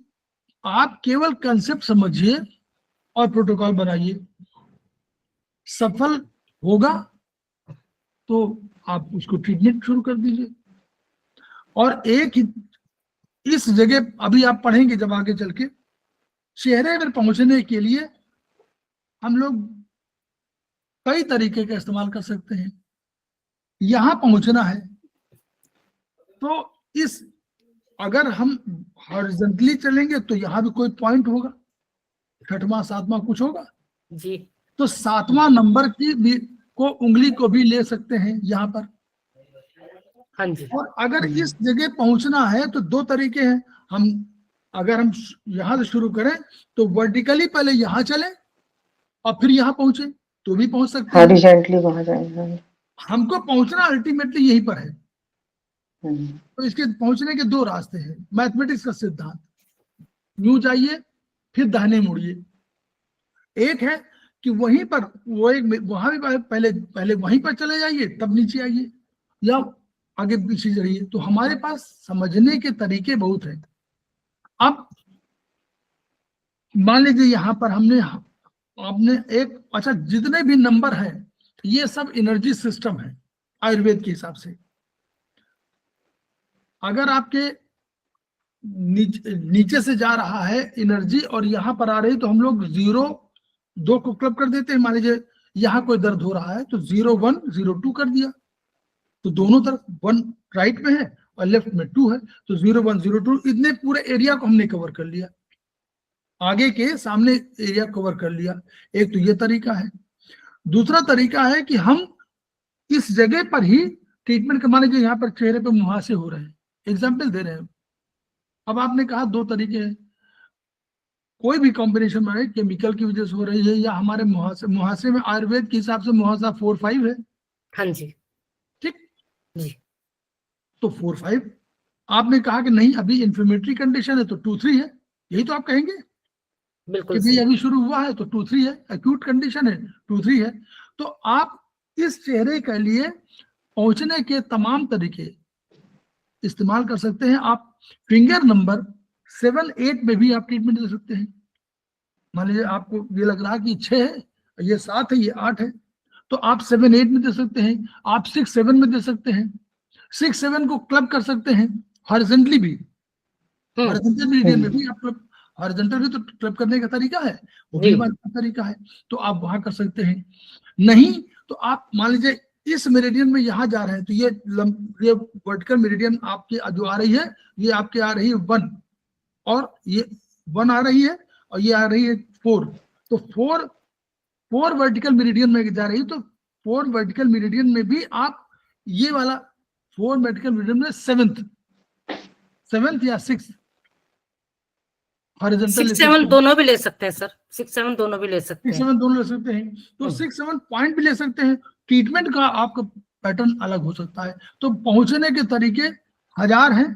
आप केवल कंसेप्ट समझिए और प्रोटोकॉल बनाइए। सफल होगा तो आप उसको ट्रीटमेंट शुरू कर दीजिए। और एक ही इस जगह अभी आप पढ़ेंगे जब आगे चल के, चेहरे पर पहुंचने के लिए हम लोग कई तरीके का इस्तेमाल कर सकते हैं। यहां पहुंचना है तो इस अगर हम हॉरिजॉन्टली चलेंगे तो यहां भी कोई पॉइंट होगा, 6वां 7वां कुछ होगा जी, तो 7वां नंबर की भी को उंगली को भी ले सकते हैं यहाँ पर। हाँ जी, और अगर इस जगह पहुंचना है तो 2 तरीके हैं। अगर हम यहां से शुरू करें तो वर्टिकली पहले यहां चले और फिर यहां पहुंचे तो भी पहुंच सकते हैं। हॉरिजॉन्टली वहां जाएगा। हमको पहुंचना अल्टीमेटली यहीं पर है। तो इसके पहुंचने के 2 रास्ते हैं, मैथमेटिक्स का सिद्धांत। यूं जाइए फिर दाहिने मुड़िए। एक है कि वहीं पर वो एक वहां भी पहले वहीं पर चले जाइए तब नीचे आइए, या आगे पीछे जाइए। तो हमारे पास समझने के तरीके बहुत हैं। अब मान लीजिए यहाँ पर आपने एक, अच्छा, जितने भी नंबर हैं ये सब एनर्जी सिस्टम है आयुर्वेद के हिसाब से। अगर आपके नीचे से जा रहा है एनर्जी और यहाँ पर आ रही, तो हम लोग 0 2 को क्लब कर देते हैं। मान लीजिए यहाँ कोई दर्द हो रहा है तो 0 1 0 2 कर दिया, तो दोनों तरफ 1 राइट में है और लेफ्ट में 2 है, तो 0 1 0 2, इतने पूरे एरिया को हमने कवर कर लिया, आगे के सामने एरिया कवर कर लिया। एक तो ये तरीका है। दूसरा तरीका है कि हम इस जगह पर ही ट्रीटमेंट, मान लीजिए यहाँ पर चेहरे पे मुहासे हो रहे हैं, एग्जाम्पल दे रहे हैं। अब आपने कहा 2 तरीके हैं, कोई भी कॉम्बिनेशन में केमिकल की वजह से हो रही है या हमारे मुहासे में आयुर्वेद के हिसाब से मुहासा 4 5 है। हाँ जी, ठीक जी, तो 4 5 आपने कहा कि नहीं अभी इन्फ्लेमेटरी कंडीशन है तो 2 3 है, यही तो आप कहेंगे बिल्कुल कि भाई सही। अभी शुरू हुआ है तो 2 3 है, एक्यूट कंडीशन है 2 3 है। तो आप इस चेहरे के लिए पहुंचने के तमाम तरीके इस्तेमाल कर सकते हैं। आप फिंगर नंबर 7 8 में भी आप ट्रीटमेंट दे सकते हैं। मान लीजिए आपको ये लग रहा है कि 6 है, ये 7 है, ये 8 है, तो आप 7 8 में दे सकते हैं, आप 6 7 में दे सकते हैं, 6 7 को क्लब कर सकते हैं हॉरिजॉन्टली भी, हॉरिजॉन्टल मेरिडियन में भी आप क्लब, हॉरिजॉन्टल भी तो क्लब करने का तरीका है, वो भी जी। हमारे तरीका है, तो आप वहां कर सकते हैं। नहीं तो आप मान लीजिए इस मेरिडियन में यहाँ जा रहे हैं, तो ये वर्टिकल मेरिडियन आपकी जो आ रही है, ये आपके आ रही है 1, और ये 1 आ रही है, और ये आ रही है 4, तो 4 वर्टिकल मेरिडियन में जा रही है, तो 4 वर्टिकल मेरिडियन में भी आप ये वाला 4 वर्टिकल मेरिडियन में 7th या 6th हॉरिजॉन्टल 6 7 दोनों भी ले सकते हैं सर, 6 7 दोनों भी ले सकते 6 हैं। 7 दोनों ले सकते हैं, तो 6 7 पॉइंट भी ले सकते हैं। ट्रीटमेंट का आपका पैटर्न अलग हो सकता है, तो पहुंचने के तरीके हजार हैं।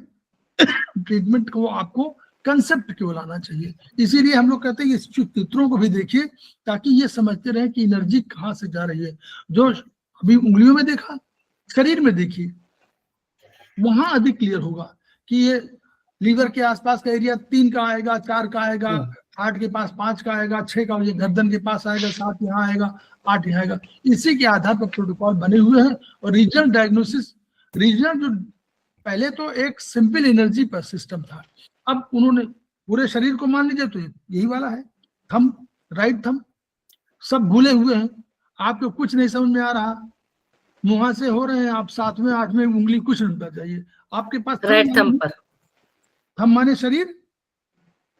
ट्रीटमेंट को आपको कंसेप्ट क्यों लाना चाहिए, इसीलिए हम लोग कहते हैं इस चित्रों को भी देखिए, ताकि ये समझते रहे कि एनर्जी कहाँ से जा रही है। जो अभी उंगलियों में देखा, शरीर में देखिए, वहां अधिक क्लियर होगा कि ये लीवर के आसपास का एरिया 3 का आएगा, 4 का आएगा, हार्ट के पास 5 का आएगा, 6 का, ये गर्दन के पास आएगा, 7 यहाँ आएगा, 8 यहाँ आएगा। इसी के आधार पर प्रोटोकॉल बने हुए हैं। और रीजनल डायग्नोसिस, रीजनल जो पहले तो एक सिंपल एनर्जी पर सिस्टम था, अब उन्होंने पूरे शरीर को मान लीजिए तो यही वाला है, थंब, राइट थंब, सब भूले हुए हैं, आपको कुछ नहीं समझ में आ रहा, मुंह से हो रहे हैं आप, 7वें 8वें उंगली कुछ नहीं पता चाहिए आपके पास, राइट थंब पर, थंब माने शरीर।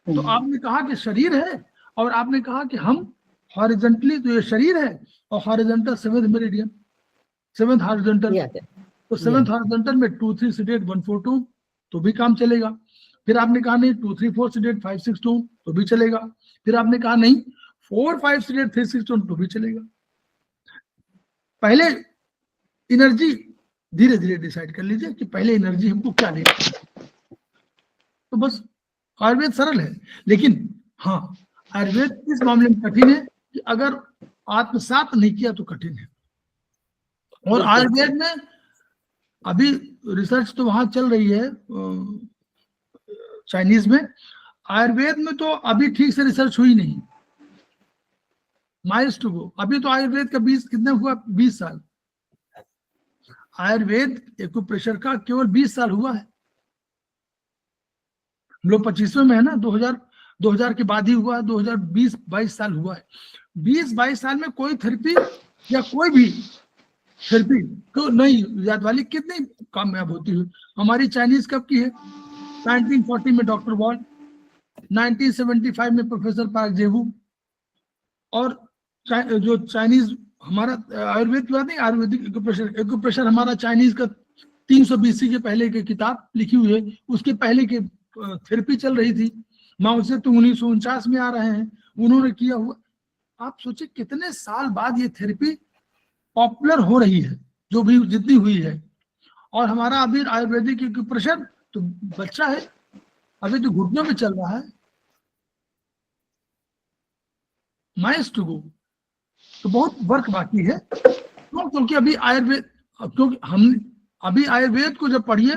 तो आपने कहा कि शरीर है, और आपने कहा कि हम हॉरिजॉन्टली, तो ये शरीर है, और horizontal 7th meridian, 7th horizontal, तो 7th हॉरिजॉन्टल में 2 3 सीडेट 1 4 2 तो भी काम चलेगा। फिर आपने कहा नहीं 2 3 4 सीडेट 5 6 2 तो भी चलेगा। फिर आपने कहा नहीं 4 5 सीडेट 3 6 2 तो भी चलेगा। पहले एनर्जी धीरे धीरे डिसाइड कर लीजिए कि पहले एनर्जी हमको क्या लेनी है। तो बस आयुर्वेद सरल है, लेकिन हाँ आयुर्वेद इस मामले में कठिन है कि अगर आत्मसात नहीं किया तो कठिन है। और आयुर्वेद में अभी रिसर्च तो वहां चल रही है चाइनीज में, आयुर्वेद में तो अभी ठीक से रिसर्च हुई नहीं, माइल्स टू गो। अभी तो आयुर्वेद का 20 कितने हुआ, 20 साल। आयुर्वेद एक्यूप्रेशर का केवल 20 साल हुआ है। हम लोग 25वें में है ना, 2000 के बाद ही हुआ है, 2020-22 साल हुआ है। 20-22 साल में कोई थेरेपी या कोई भी थेरेपी तो नहीं याद वाली कितनी कामयाब होती है। हमारी चाइनीज कब की है, 1940 में डॉक्टर वॉल, 1975 में प्रोफेसर पार्क जेवू, और जो चाइनीज हमारा आयुर्वेद की बात नहीं, आयुर्वेदिक एक्यूप्रेशर हमारा चाइनीज का 300 BC के पहले की किताब लिखी हुई है, उसके पहले की थेरेपी चल रही थी। माओ से तो 1949 में आ रहे हैं, उन्होंने किया हुआ। आप सोचिए कितने साल बाद ये थेरेपी पॉपुलर हो रही है, जो भी जितनी हुई है। और हमारा अभी आयुर्वेदिक एक्यूप्रेशर तो बच्चा है, अभी तो घुटनों में चल रहा है, माइल्स टू गो। तो बहुत वर्क बाकी है, क्योंकि अभी आयुर्वेद, क्योंकि हम अभी आयुर्वेद को जब पढ़िए,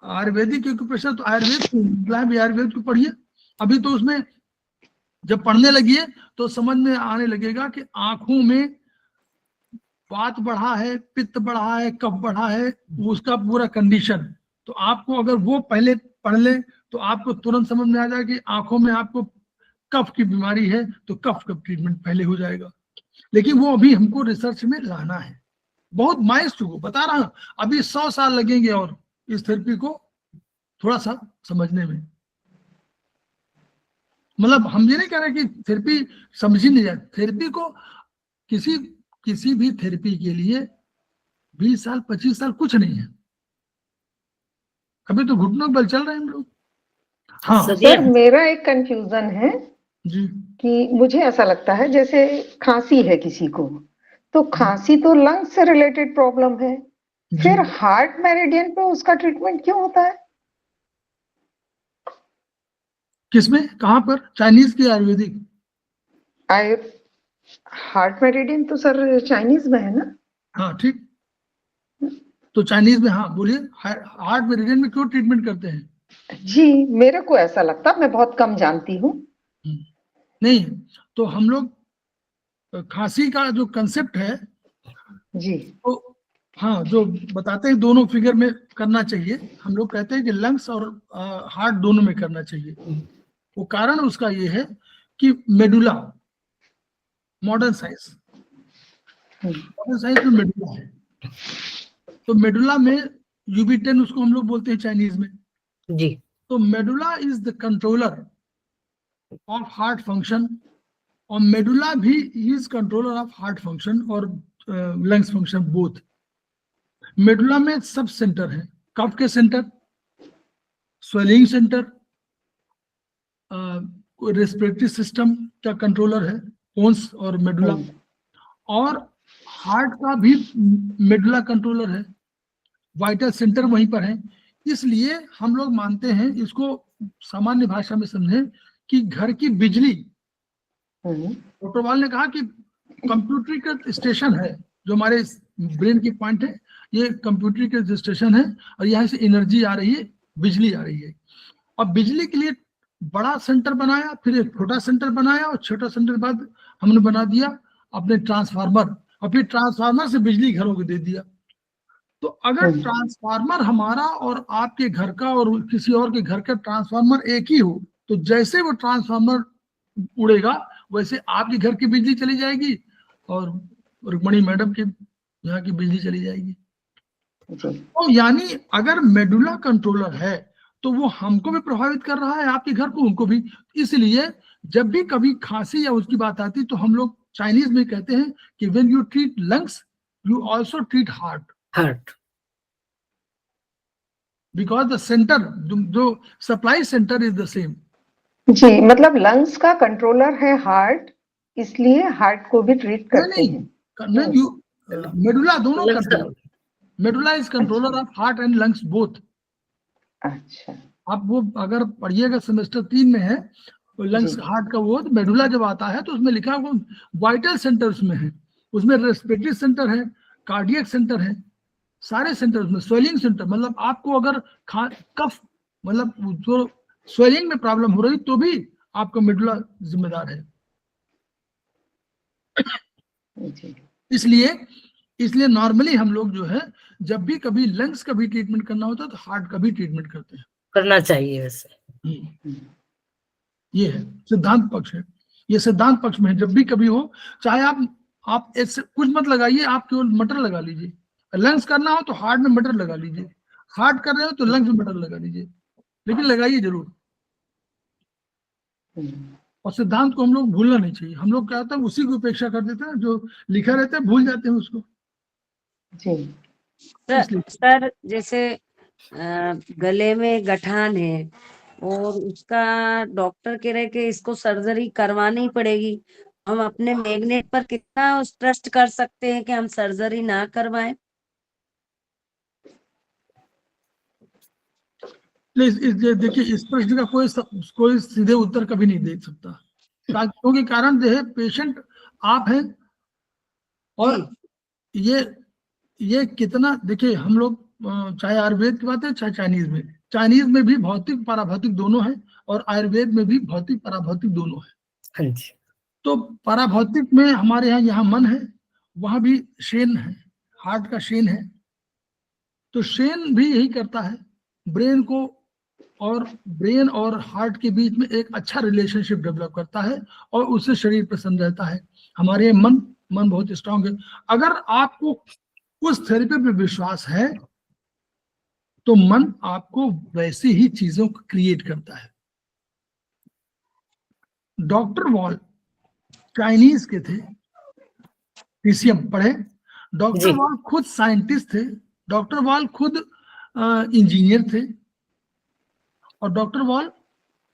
आयुर्वेदिक एक्यूप्रेशर तो आयुर्वेद को पढ़िए। अभी तो उसमें जब पढ़ने लगिए तो समझ में आने लगेगा कि आंखों में वात बढ़ा है, पित्त बढ़ा है, कफ बढ़ा है, उसका पूरा कंडीशन। तो आपको अगर वो पहले पढ़ ले तो आपको तुरंत समझ में आ जाए कि आंखों में आपको कफ की बीमारी है, तो कफ का ट्रीटमेंट पहले हो जाएगा। लेकिन वो अभी हमको रिसर्च में लाना है, बहुत माइल्स टू गो बता रहा हूं। अभी 100 साल लगेंगे और इस थेरेपी को थोड़ा सा समझने में। मतलब हम ये नहीं कह रहे कि थेरेपी समझ ही नहीं जाए, थेरेपी को किसी भी थेरेपी के लिए 20 साल 25 साल कुछ नहीं है। अभी तो घुटनों के बल चल रहे हैं हम लोग। हाँ सर मेरा एक कंफ्यूजन है जी, कि मुझे ऐसा लगता है जैसे खांसी है किसी को, तो खांसी तो लंग्स से रिलेटेड प्रॉब्लम है, फिर हार्ट मेरिडियन पे उसका ट्रीटमेंट क्यों होता है? किसमें, कहाँ पर, चाइनीज की आयुर्वेदिक? हार्ट मेरिडियन तो सर चाइनीज में है ना? हाँ ठीक, तो चाइनीज में, हाँ बोलिए, हार्ट मेरिडियन में क्यों ट्रीटमेंट करते हैं? जी मेरे को ऐसा लगता, मैं बहुत कम जानती हूँ, नहीं, तो हम लोग खांसी का जो कंसेप्ट है जी तो हाँ, जो बताते हैं दोनों फिगर में करना चाहिए। हम लोग कहते हैं कि लंग्स और हार्ट दोनों में करना चाहिए। वो कारण उसका ये है कि मेडुला, मॉडर्न साइंस में मेडुला है, तो मेडुला में UB10 उसको हम लोग बोलते हैं चाइनीज में। जी तो medulla is the controller of heart function, और मेडुला भी is controller of heart function और लंग्स फंक्शन बोथ। मेडुला में सब सेंटर है, कफ के centre, swelling centre, respiratory system का कंट्रोलर है पोन्स और मेडुला, और हार्ट का भी मेडुला कंट्रोलर है, वाइटल सेंटर वहीं पर है। इसलिए हम लोग मानते हैं, इसको सामान्य भाषा में समझें कि घर की बिजली, डॉक्टर वाल ने कहा कि कंप्यूटरीकृत स्टेशन है जो हमारे ब्रेन की पॉइंट है, ये कंप्यूटरीकृत स्टेशन है, और यहाँ से एनर्जी आ रही है, बिजली आ रही है। और बिजली के लिए बड़ा सेंटर बनाया, फिर एक छोटा सेंटर बनाया, और छोटा सेंटर के बाद हमने बना दिया अपने ट्रांसफार्मर, और फिर ट्रांसफार्मर से बिजली घरों को दे दिया। तो अगर ट्रांसफार्मर हमारा और आपके घर का और किसी और के घर का ट्रांसफार्मर एक ही हो, तो जैसे वो ट्रांसफार्मर उड़ेगा वैसे आपके घर की बिजली चली जाएगी और रुक्मणी मैडम की यहाँ की बिजली चली जाएगी। तो यानी अगर मेडुला कंट्रोलर है तो वो हमको भी प्रभावित कर रहा है, आपके घर को, उनको भी। इसलिए जब भी कभी खांसी या उसकी बात आती है तो हम लोग चाइनीज में कहते हैं कि when you treat lungs you also treat heart, because the centre, जो supply centre is the same. जी, मतलब लंग्स का कंट्रोलर है हार्ट, इसलिए हार्ट को भी ट्रीट करते हैं। नहीं, मेडुला दोनों controller, medulla is controller of heart and lungs both. अच्छा, आप वो अगर पढ़िएगा सेमेस्टर 3 में है तो लंग्स हार्ट का वो, तो मेडुला जब आता है तो उसमें लिखा हुआ वाइटल सेंटर उसमें है, उसमें रेस्पिरेटरी सेंटर है, कार्डियक सेंटर है, सारे सेंटर उसमें, स्वेलिंग सेंटर, मतलब आपको अगर कफ, मतलब जो स्वेलिंग में प्रॉब्लम हो रही तो भी आपका मेडुला जिम्मेदार है। इसलिए नॉर्मली हम लोग जो है जब भी कभी लंग्स का भी ट्रीटमेंट करना होता है तो हार्ट का भी ट्रीटमेंट करते हैं, करना चाहिए वैसे। ये है सिद्धांत पक्ष है, ये सिद्धांत पक्ष में है। जब भी कभी हो, चाहे आप ऐसे कुछ मत लगाइए, आप केवल मटर लगा लीजिए। लंग्स करना हो तो हार्ट में मटर लगा लीजिए, हार्ट कर रहे हो तो लंग्स में मटर लगा लीजिए, लेकिन लगाइए जरूर। और सिद्धांत को हम लोग भूलना नहीं चाहिए। हम लोग क्या होता है उसी की उपेक्षा कर देते हैं, जो लिखा रहता है भूल जाते हैं उसको। सर जैसे गले में गठान है और उसका डॉक्टर कह रहे कि इसको सर्जरी करवानी पड़ेगी, हम अपने मैग्नेट पर कितना ट्रस्ट कर सकते हैं कि हम सर्जरी ना करवाएं? देखिए, इस प्रश्न का कोई सीधे उत्तर कभी नहीं दे सकता, क्योंकि कारण जो है पेशेंट आप हैं, और ये कितना, देखिए हम लोग चाहे आयुर्वेद की बात है चाहे चाइनीज में भी भौतिक पराभौतिक दोनों है, और आयुर्वेद में भी भौतिक पराभौतिक दोनों है। तो पराभौतिक में हमारे यहाँ मन है, वहां भी शेन है, हार्ट का शेन है, तो शेन भी यही करता है, ब्रेन को और ब्रेन और हार्ट के बीच में एक अच्छा रिलेशनशिप डेवलप करता है, और उससे शरीर प्रसन्न रहता है। हमारे मन बहुत स्ट्रांग है। अगर आपको उस थेरेपी पे विश्वास है तो मन आपको वैसे ही चीजों को क्रिएट करता है। डॉक्टर वॉल चाइनीज के थे, पीसीएम पढ़े। डॉक्टर वॉल खुद साइंटिस्ट थे, डॉक्टर वॉल खुद इंजीनियर थे, और डॉक्टर वॉल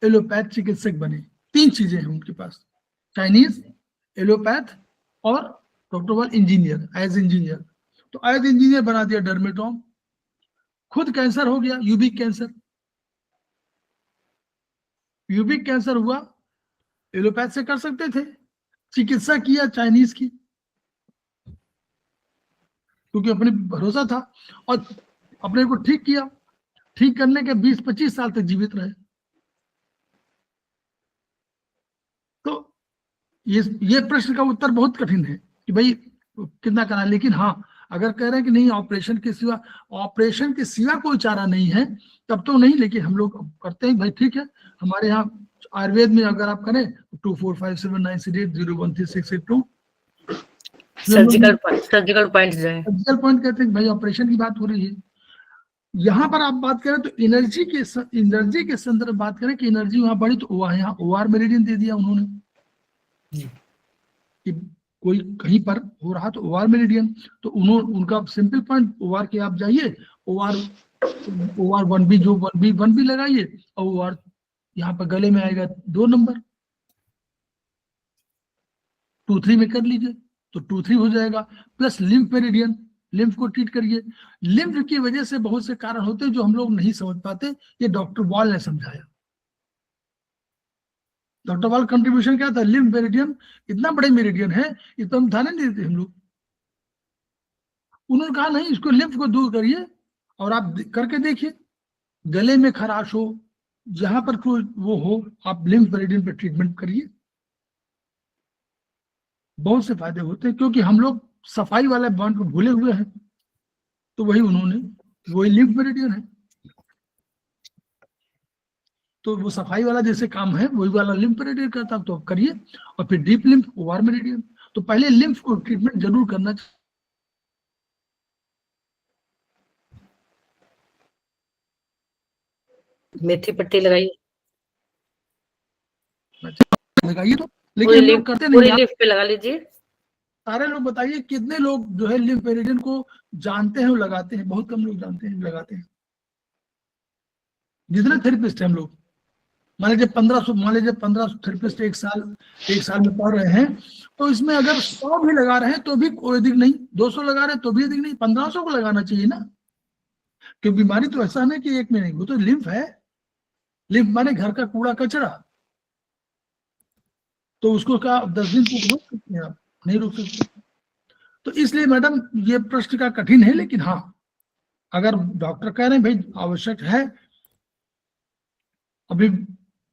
एलोपैथ चिकित्सक बने। 3 चीजें हैं उनके पास, चाइनीज, एलोपैथ और doctor wall engineer, as engineer. तो एज इंजीनियर बना दिया डर्मेटोम, खुद कैंसर हो गया, यूबिक कैंसर हुआ, एलोपैथ से कर सकते थे, चिकित्सा किया चाइनीज की, क्योंकि अपने भरोसा था, और अपने को ठीक किया। ठीक करने के 20-25 साल तक जीवित रहे। तो ये प्रश्न का उत्तर बहुत कठिन है कि भाई कितना करना है। लेकिन हाँ, अगर कह रहे हैं कि नहीं ऑपरेशन के सिवा कोई चारा नहीं है, तब तो नहीं। लेकिन हम लोग करते हैं भाई, ठीक है। हमारे यहाँ आयुर्वेद में अगर आप करें 245796801368 सर्जिकल पॉइंट जो है, सर्जिकल पॉइंट कहते हैं भाई, ऑपरेशन की बात हो रही है। यहाँ पर आप बात करें तो एनर्जी के संदर्भ बात करें कि एनर्जी वहां बढ़ी, तो वहां यहाँ OR मेरिडियन दे दिया उन्होंने कि कोई कहीं पर हो रहा तो OR मेरिडियन। तो उनका सिंपल पॉइंट OR के आप जाइए, OR 1B जो 1B लगाइए, और OR यहाँ पर गले में आएगा 2 नंबर, 2-3 में कर लीजिए तो 2-3 हो जाएगा। प्लस लिम्फ मेरिडियन, लिम्फ को ट्रीट करिए। लिम्फ की वजह से बहुत से कारण होते हैं जो हम लोग नहीं समझ पाते, ये डॉक्टर वॉल ने समझाया। डॉक्टर वॉल कंट्रीब्यूशन क्या था? लिम्फ मेरिडियन इतना बड़े मेरिडियन है, इतना हम ध्यान नहीं देते हम लोग। उन्होंने कहा नहीं, इसको लिम्फ को दूर करिए और आप करके देखिए, गले में खराश हो, जहां पर कोई वो हो, आप लिम्फ मेरिडियन पे ट्रीटमेंट करिए, बहुत से फायदे होते हैं। क्योंकि हम लोग सफाई वाले पॉइंट को भूले हुए हैं, तो वही लिम्फ मेरिडियन है, तो वो सफाई वाला जैसे काम है वही वाला लिम्फ मेरिडियन करता, तो आप करिए। और फिर डीप लिम्फ, OR मेरिडियन। तो पहले लिम्फ को ट्रीटमेंट जरूर करना चाहिए। मेथी पट्टी लगाइए, लगाइए तो, लेकिन हम लोग करते पूरी नहीं। लिफ पे लगा लीजिए। सारे लोग बताइए कितने लोग जो है लिम्फ मेरिडियन को जानते हैं और लगाते हैं? बहुत कम लोग जानते हैं, लगाते हैं। जितने थेरेपिस्ट हैं हम लोग, मान लीजिए 1500 थेरेपिस्ट एक साल में पढ़ रहे हैं, तो इसमें अगर 100 भी लगा रहे हैं तो भी कोई अधिक नहीं, 200 लगा रहे हैं तो भी अधिक नहीं, 1500 को लगाना चाहिए ना। क्योंकि बीमारी तो ऐसा है कि एक में नहीं, वो तो लिम्फ है। लिम्फ माने घर का कूड़ा कचरा, तो उसको क्या 10 दिन तक रोक सकते हैं? आप नहीं रोक सकते। तो इसलिए मैडम ये प्रश्न का कठिन है, लेकिन हाँ, अगर डॉक्टर कह रहे हैं भाई आवश्यक है, अभी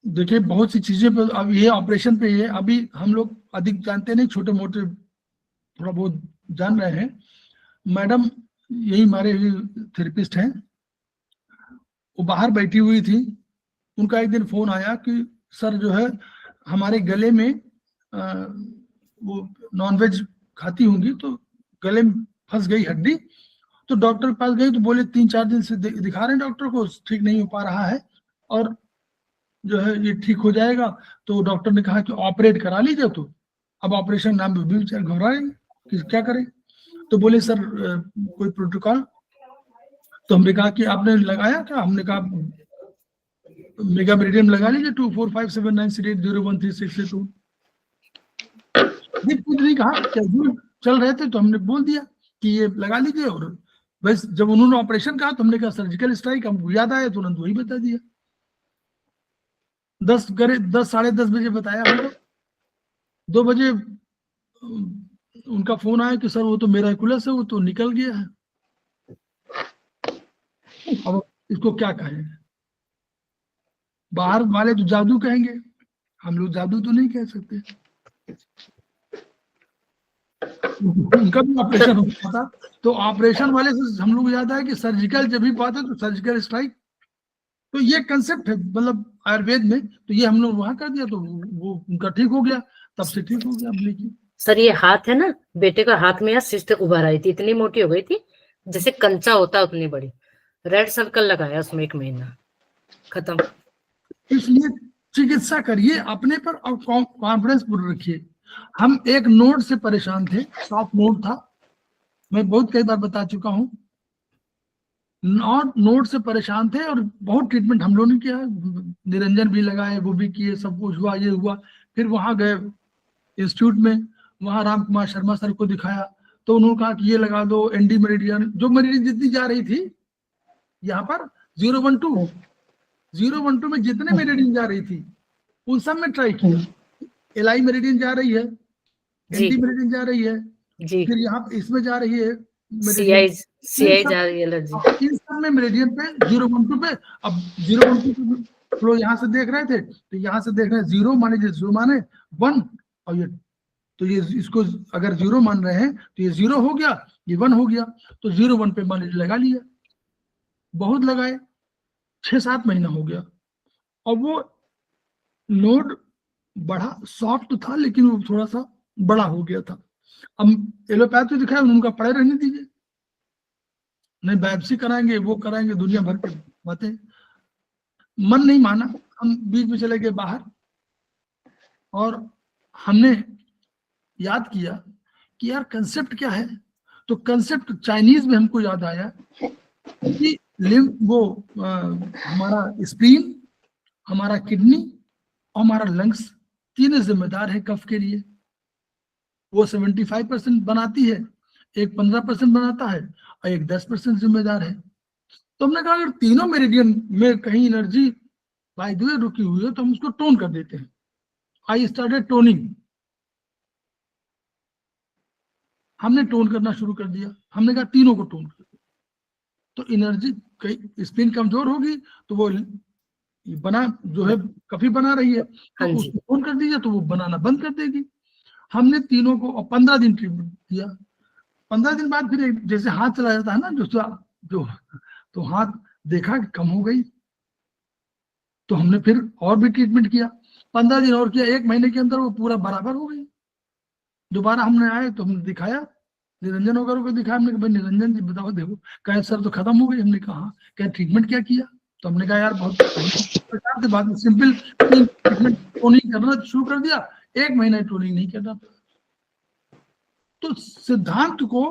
देखिए बहुत सी चीजें पे अब ये ऑपरेशन पे ये अभी हम लोग अधिक जानते नहीं, छोटे मोटे थोड़ा बहुत जान रहे हैं। मैडम यही हमारे थेरेपिस्ट हैं, वो बाहर बैठी हुई थी, उनका एक दिन फोन आया कि सर जो है हमारे गले में वो नॉनवेज खाती होंगी तो गले में फंस गई हड्डी। तो डॉक्टर के पास गई तो बोले 3-4 दिन से दिखा रहे हैं डॉक्टर को, ठीक नहीं हो पा रहा है और जो है ये ठीक हो जाएगा। तो डॉक्टर ने कहा कि ऑपरेट करा लीजिए। तो अब ऑपरेशन नाम भी बेचारे घबरा रहे कि क्या करें। तो बोले सर कोई प्रोटोकॉल? तो हमने कहा कि आपने लगाया क्या? हमने कहा मेगा मेरिडियम लगा लीजिए 245796801368। कुछ नहीं कहा, चल रहे थे तो हमने बोल दिया कि ये लगा लीजिए। और बस जब उन्होंने ऑपरेशन कहा तो हमने कहा सर्जिकल स्ट्राइक, हमको याद आया तुरंत वही बता दिया। 10 साढ़े 10 बजे बताया हमको। 2 बजे उनका फोन आया कि सर वो तो मिराकुलस है, वो तो निकल गया है। अब इसको क्या कहें? बाहर वाले तो जादू कहेंगे, हम लोग जादू तो नहीं कह सकते। उनका भी ऑपरेशन होता था, तो ऑपरेशन वाले से हम लोग याद आया कि सर्जिकल जब भी बात है तो सर्जिकल स्ट्राइक। तो ये कंसेप्ट है मतलब आयुर्वेद में, तो ये हम लोग वहां कर दिया तो वो उनका ठीक हो गया, तब से ठीक हो गया। अब लेकिन सर ये हाथ है ना, बेटे का हाथ में यहाँ सिस्ट उभर आई थी, इतनी मोटी हो गई थी जैसे कंचा होता है उतनी बड़ी। रेड सर्कल लगाया उसमें 1 महीना, खत्म। इसलिए चिकित्सा करिए अपने पर और कॉन्फिडेंस पूरा रखिए। हम एक नोड से परेशान थे, सॉफ्ट नोड था, मैं बहुत कई बार बता चुका हूँ। नोड से परेशान थे और बहुत ट्रीटमेंट हम लोगों ने किया, निरंजन भी लगाए, वो भी किए, सब कुछ हुआ, ये हुआ। फिर वहां गए इंस्टीट्यूट में, वहां राम कुमार शर्मा सर को दिखाया तो उन्होंने कहा कि ये लगा दो एंडी मेरिडियन। जो मेरिडियन जितनी जा रही थी यहाँ पर 012 में जितने मेरिडियन जा रही थी उन सब में ट्राई किया। एलाई मेरिडियन जा रही है, एंटी मेरिडियन जा रही है जी, फिर यहाँ इसमें जा रही है सीआई जा रही है एलर्जी। इन सब में मेरिडियन पे 012 पे। अब 012 फ्लो यहाँ से देख रहे थे तो यहाँ से देख रहे हैं 0 माने 0 माने 1 और ये तो ये इसको अगर 0 मान रहे हैं तो ये 0 हो गया, ये 1 हो गया, तो 0 1 पे मान लीजिए लगा लिया, बहुत लगाए, 6-7 महीना हो गया, और वो नोड बड़ा सॉफ्ट था लेकिन वो थोड़ा सा बड़ा हो गया था। अब एलोपैथ तो दिखाया, उनका पड़े रहने दीजिए, नहीं बायोप्सी कराएंगे, वो कराएंगे, दुनिया भर की बातें। मन नहीं माना, हम बीच में चले गए बाहर, और हमने याद किया कि यार कंसेप्ट क्या है। तो कंसेप्ट चाइनीज में हमको याद आया कि हमारा स्प्लीन, हमारा किडनी और हमारा लंग्स तीनों जिम्मेदार है कफ के लिए। वो 75% बनाती है, एक 15% बनाता है, और एक 10% जिम्मेदार है। तो हमने कहा अगर तीनों मेरिडियन में कहीं एनर्जी बाय द वे रुकी हुई है तो हम उसको टोन कर देते हैं। आई स्टार्टेड टोनिंग, हमने टोन करना शुरू कर दिया। हमने कहा तीनों को टोन कर दिया, तो एनर्जी कहीं स्पिन कमजोर होगी तो वो बना जो है कफी बना रही है, तो उसको टोन कर दीजिए तो वो बनाना बंद कर देगी। हमने तीनों को 15 दिन ट्रीटमेंट दिया। 15 दिन बाद फिर जैसे हाथ चला जाता है ना जो तो हाथ देखा कि कम हो गई, तो हमने फिर और भी ट्रीटमेंट किया। 15 दिन और किया, 1 महीने के अंदर वो पूरा बराबर हो गई। दोबारा हमने आए तो हमने दिखाया, निरंजन वगैरह को दिखाया। हमने कहा भाई निरंजन जी बताओ, देखो कहे सर तो खत्म हो गई। हमने कहा क्या ट्रीटमेंट क्या किया? तो हमने कहा यार बहुत प्रकार से बात, सिंपल ट्रीटमेंट टोनिंग करना शुरू कर दिया, 1 महीना टोनिंग नहीं करना पड़ा। तो सिद्धांत को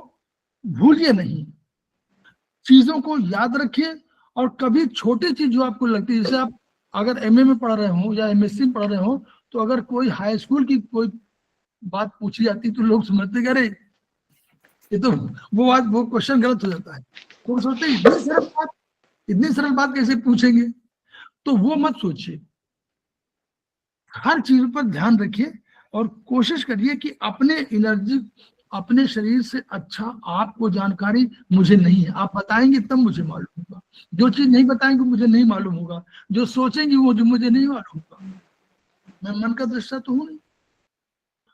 भूलिए नहीं, चीजों को याद रखिए, और कभी छोटी चीज जो आपको लगती है, जैसे आप अगर एमए में पढ़ रहे हो या एमएससी में पढ़ रहे हो, तो अगर कोई हाई स्कूल की कोई बात पूछी जाती तो लोग समझते कि अरे ये तो वो क्वेश्चन गलत हो जाता है, तो सोचते इतनी सरल बात कैसे पूछेंगे। तो वो मत सोचिए, हर चीज पर ध्यान रखिए और कोशिश करिए कि अपने एनर्जी, अपने शरीर से अच्छा आपको जानकारी मुझे नहीं है। आप बताएंगे तब मुझे मालूम होगा, जो चीज नहीं बताएंगे मुझे नहीं मालूम होगा, जो सोचेंगे वो जो मुझे नहीं मालूम होगा। मैं मन का दृष्टा तो हूं नहीं।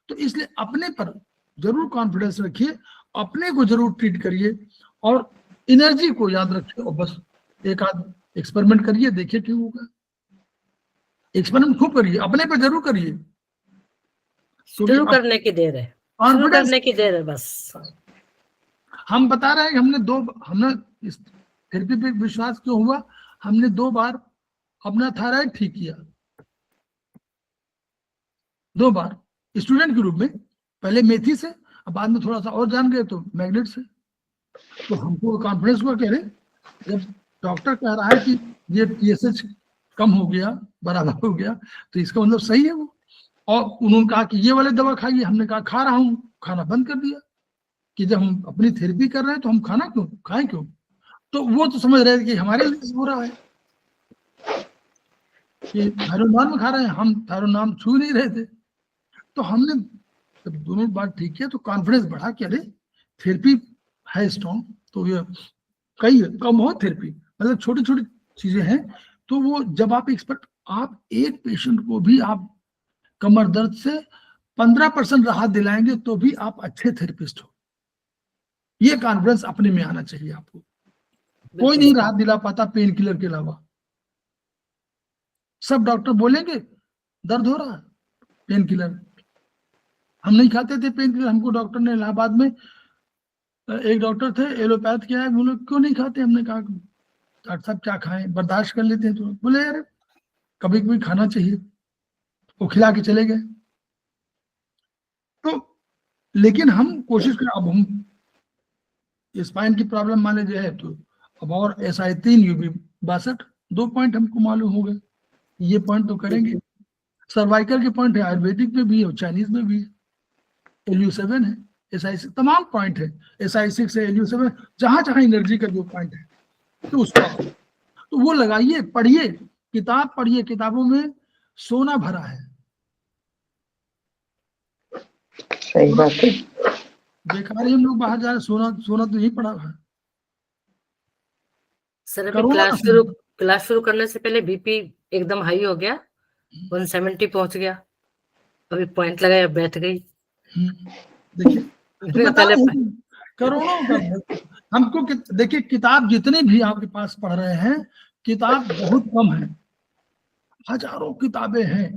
तो इसलिए अपने पर जरूर कॉन्फिडेंस रखिए, अपने को जरूर ट्रीट करिए, और एनर्जी को याद रखिए, और बस एक आध एक्सपेरिमेंट करिए, देखिए क्यों होगा। एक्सपेरिमेंट खूब करिए, अपने पर जरूर करिए। शुरू करने की देर है, शुरू करने की देर है बस। हम बता रहे हैं कि हमने इस थेरेपी पे विश्वास क्यों हुआ, हमने 2 बार अपना थायराइड ठीक किया, 2 बार स्टूडेंट के रूप में, पहले मेथी से, अब बाद में थोड़ा सा और जान गए तो मैग्नेट से। तो हमको कॉन्फिडेंस हुआ, कह रहे जब डॉक्टर कह रहा है कि ये TSH कम हो गया, बराबर हो गया, तो इसका मतलब सही है वो। और उन्होंने कहा कि ये वाले दवा खाइए, हमने कहा खा रहा हूँ, खाना बंद कर दिया कि जब हम अपनी थेरेपी कर रहे हैं तो हम खाना क्यों खाएं क्यों। तो वो तो समझ रहे थे कि हमारे लिए बुरा है कि थायरोनॉर्म खा रहे हैं, हम थायरोनॉर्म छू नहीं रहे थे। तो हमने जब दोनों बात ठीक किया तो कॉन्फिडेंस बढ़ा कि अरे थेरेपी है स्ट्रॉन्ग, तो ये कई कम हो थेरेपी, मतलब छोटी छोटी चीजें हैं। तो वो जब आप एक्सपर्ट, आप एक पेशेंट को भी आप कमर दर्द से 15% राहत दिलाएंगे तो भी आप अच्छे थेरेपिस्ट हो। ये कॉन्फिडेंस अपने में आना चाहिए आपको। कोई नहीं राहत दिला पाता पेन किलर के अलावा। सब डॉक्टर बोलेंगे दर्द हो रहा है, पेन किलर। हम नहीं खाते थे पेन किलर, हमको डॉक्टर ने इलाहाबाद में, एक डॉक्टर थे एलोपैथ के आए, बोले क्यों नहीं खाते? हमने कहा डॉक्टर साहब क्या खाएं, बर्दाश्त कर लेते हैं। तो बोले यार कभी कभी खाना चाहिए, वो खिला के चले गए। तो लेकिन हम कोशिश करें, अब हम स्पाइन की प्रॉब्लम मान लीजिए है, तो अब और SI3 UB 62 2 पॉइंट हमको मालूम हो गए, ये पॉइंट तो करेंगे। सर्वाइकल के पॉइंट है, आयुर्वेदिक में भी है, चाइनीज में भी है, LU7 है, SI6, तमाम पॉइंट है, SI6 है, LU7, जहां जहां एनर्जी का जो पॉइंट है तो उसको तो वो लगाइए, पढ़िए, किताब पढ़िए, किताबों में सोना भरा है। सही बात है। बेकार ही हम लोग बाहर जा रहे, सोना सोना तो यही पड़ा है। सर अभी क्लास शुरू करने से पहले बीपी एकदम हाई हो गया, 170 पहुंच गया, अभी पॉइंट लगाया बैठ गई। देखिए तो बता रहे हैं, करोड़ों का हमको देखिए किताब जितने भी आपके पास पढ़ रहे हैं किताब बहुत कम है, हजारों किताबें हैं,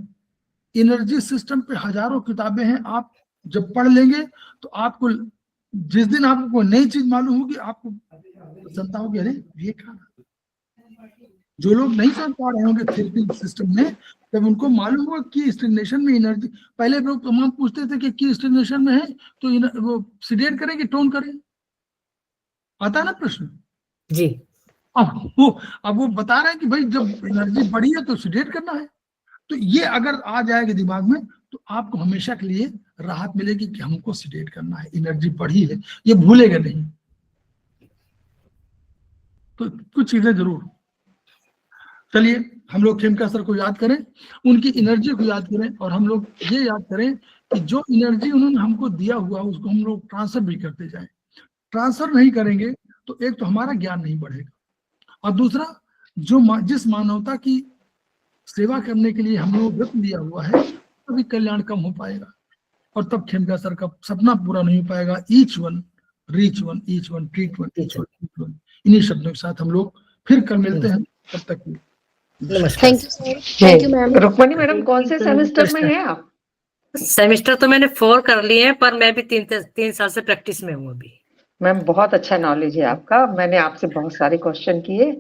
एनर्जी सिस्टम पे हजारों किताबें हैं। आप जब पढ़ लेंगे तो आपको जिस दिन आपको कोई नई चीज मालूम होगी आपको प्रसन्नता होगी, अरे ये क्या। जो लोग नहीं समझ पा रहे होंगे थेरेपी सिस्टम में, तब उनको मालूम होगा कि स्टिमुलेशन में एनर्जी, पहले लोग तमाम पूछते थे कि की स्टिमुलेशन में है तो वो सीडेट करें कि टोन करें, आता है ना प्रश्न जी। अब वो बता रहे हैं कि भाई जब एनर्जी बढ़ी है तो सीडेट करना है। तो ये अगर आ जाएगा दिमाग में तो आपको हमेशा के लिए राहत मिलेगी कि हमको सीडेट करना है, एनर्जी बढ़ी है, ये भूलेगा नहीं। तो कुछ चीजें जरूर, चलिए हम लोग खेमका सर को याद करें, उनकी एनर्जी को याद करें, और हम लोग ये याद करें कि जो एनर्जी उन्होंने हमको दिया हुआ उसको हम लोग ट्रांसफर भी करते जाएं। ट्रांसफर नहीं करेंगे तो एक तो हमारा ज्ञान नहीं बढ़ेगा, और दूसरा जिस मानवता की सेवा करने के लिए हम लोग व्रत लिया हुआ है तभी कल्याण कम हो पाएगा, और तब खेमका सर का सपना पूरा नहीं हो पाएगा। Each one reach one, each one treat one, each one treat one. इन्हीं शब्दों के साथ हम लोग फिर कल मिलते हैं, तब तक नमस्कार। Thank you sir, thank you ma'am. Rukmani madam कौन से सेमेस्टर में हैं आप? सेमेस्टर तो मैंने 4 कर लिए हैं, पर मैं भी 3 साल से प्रैक्टिस में हूँ अभी। मैम बहुत अच्छा नॉलेज है आपका, मैंने आपसे बहुत सारे क्वेश्चन किए,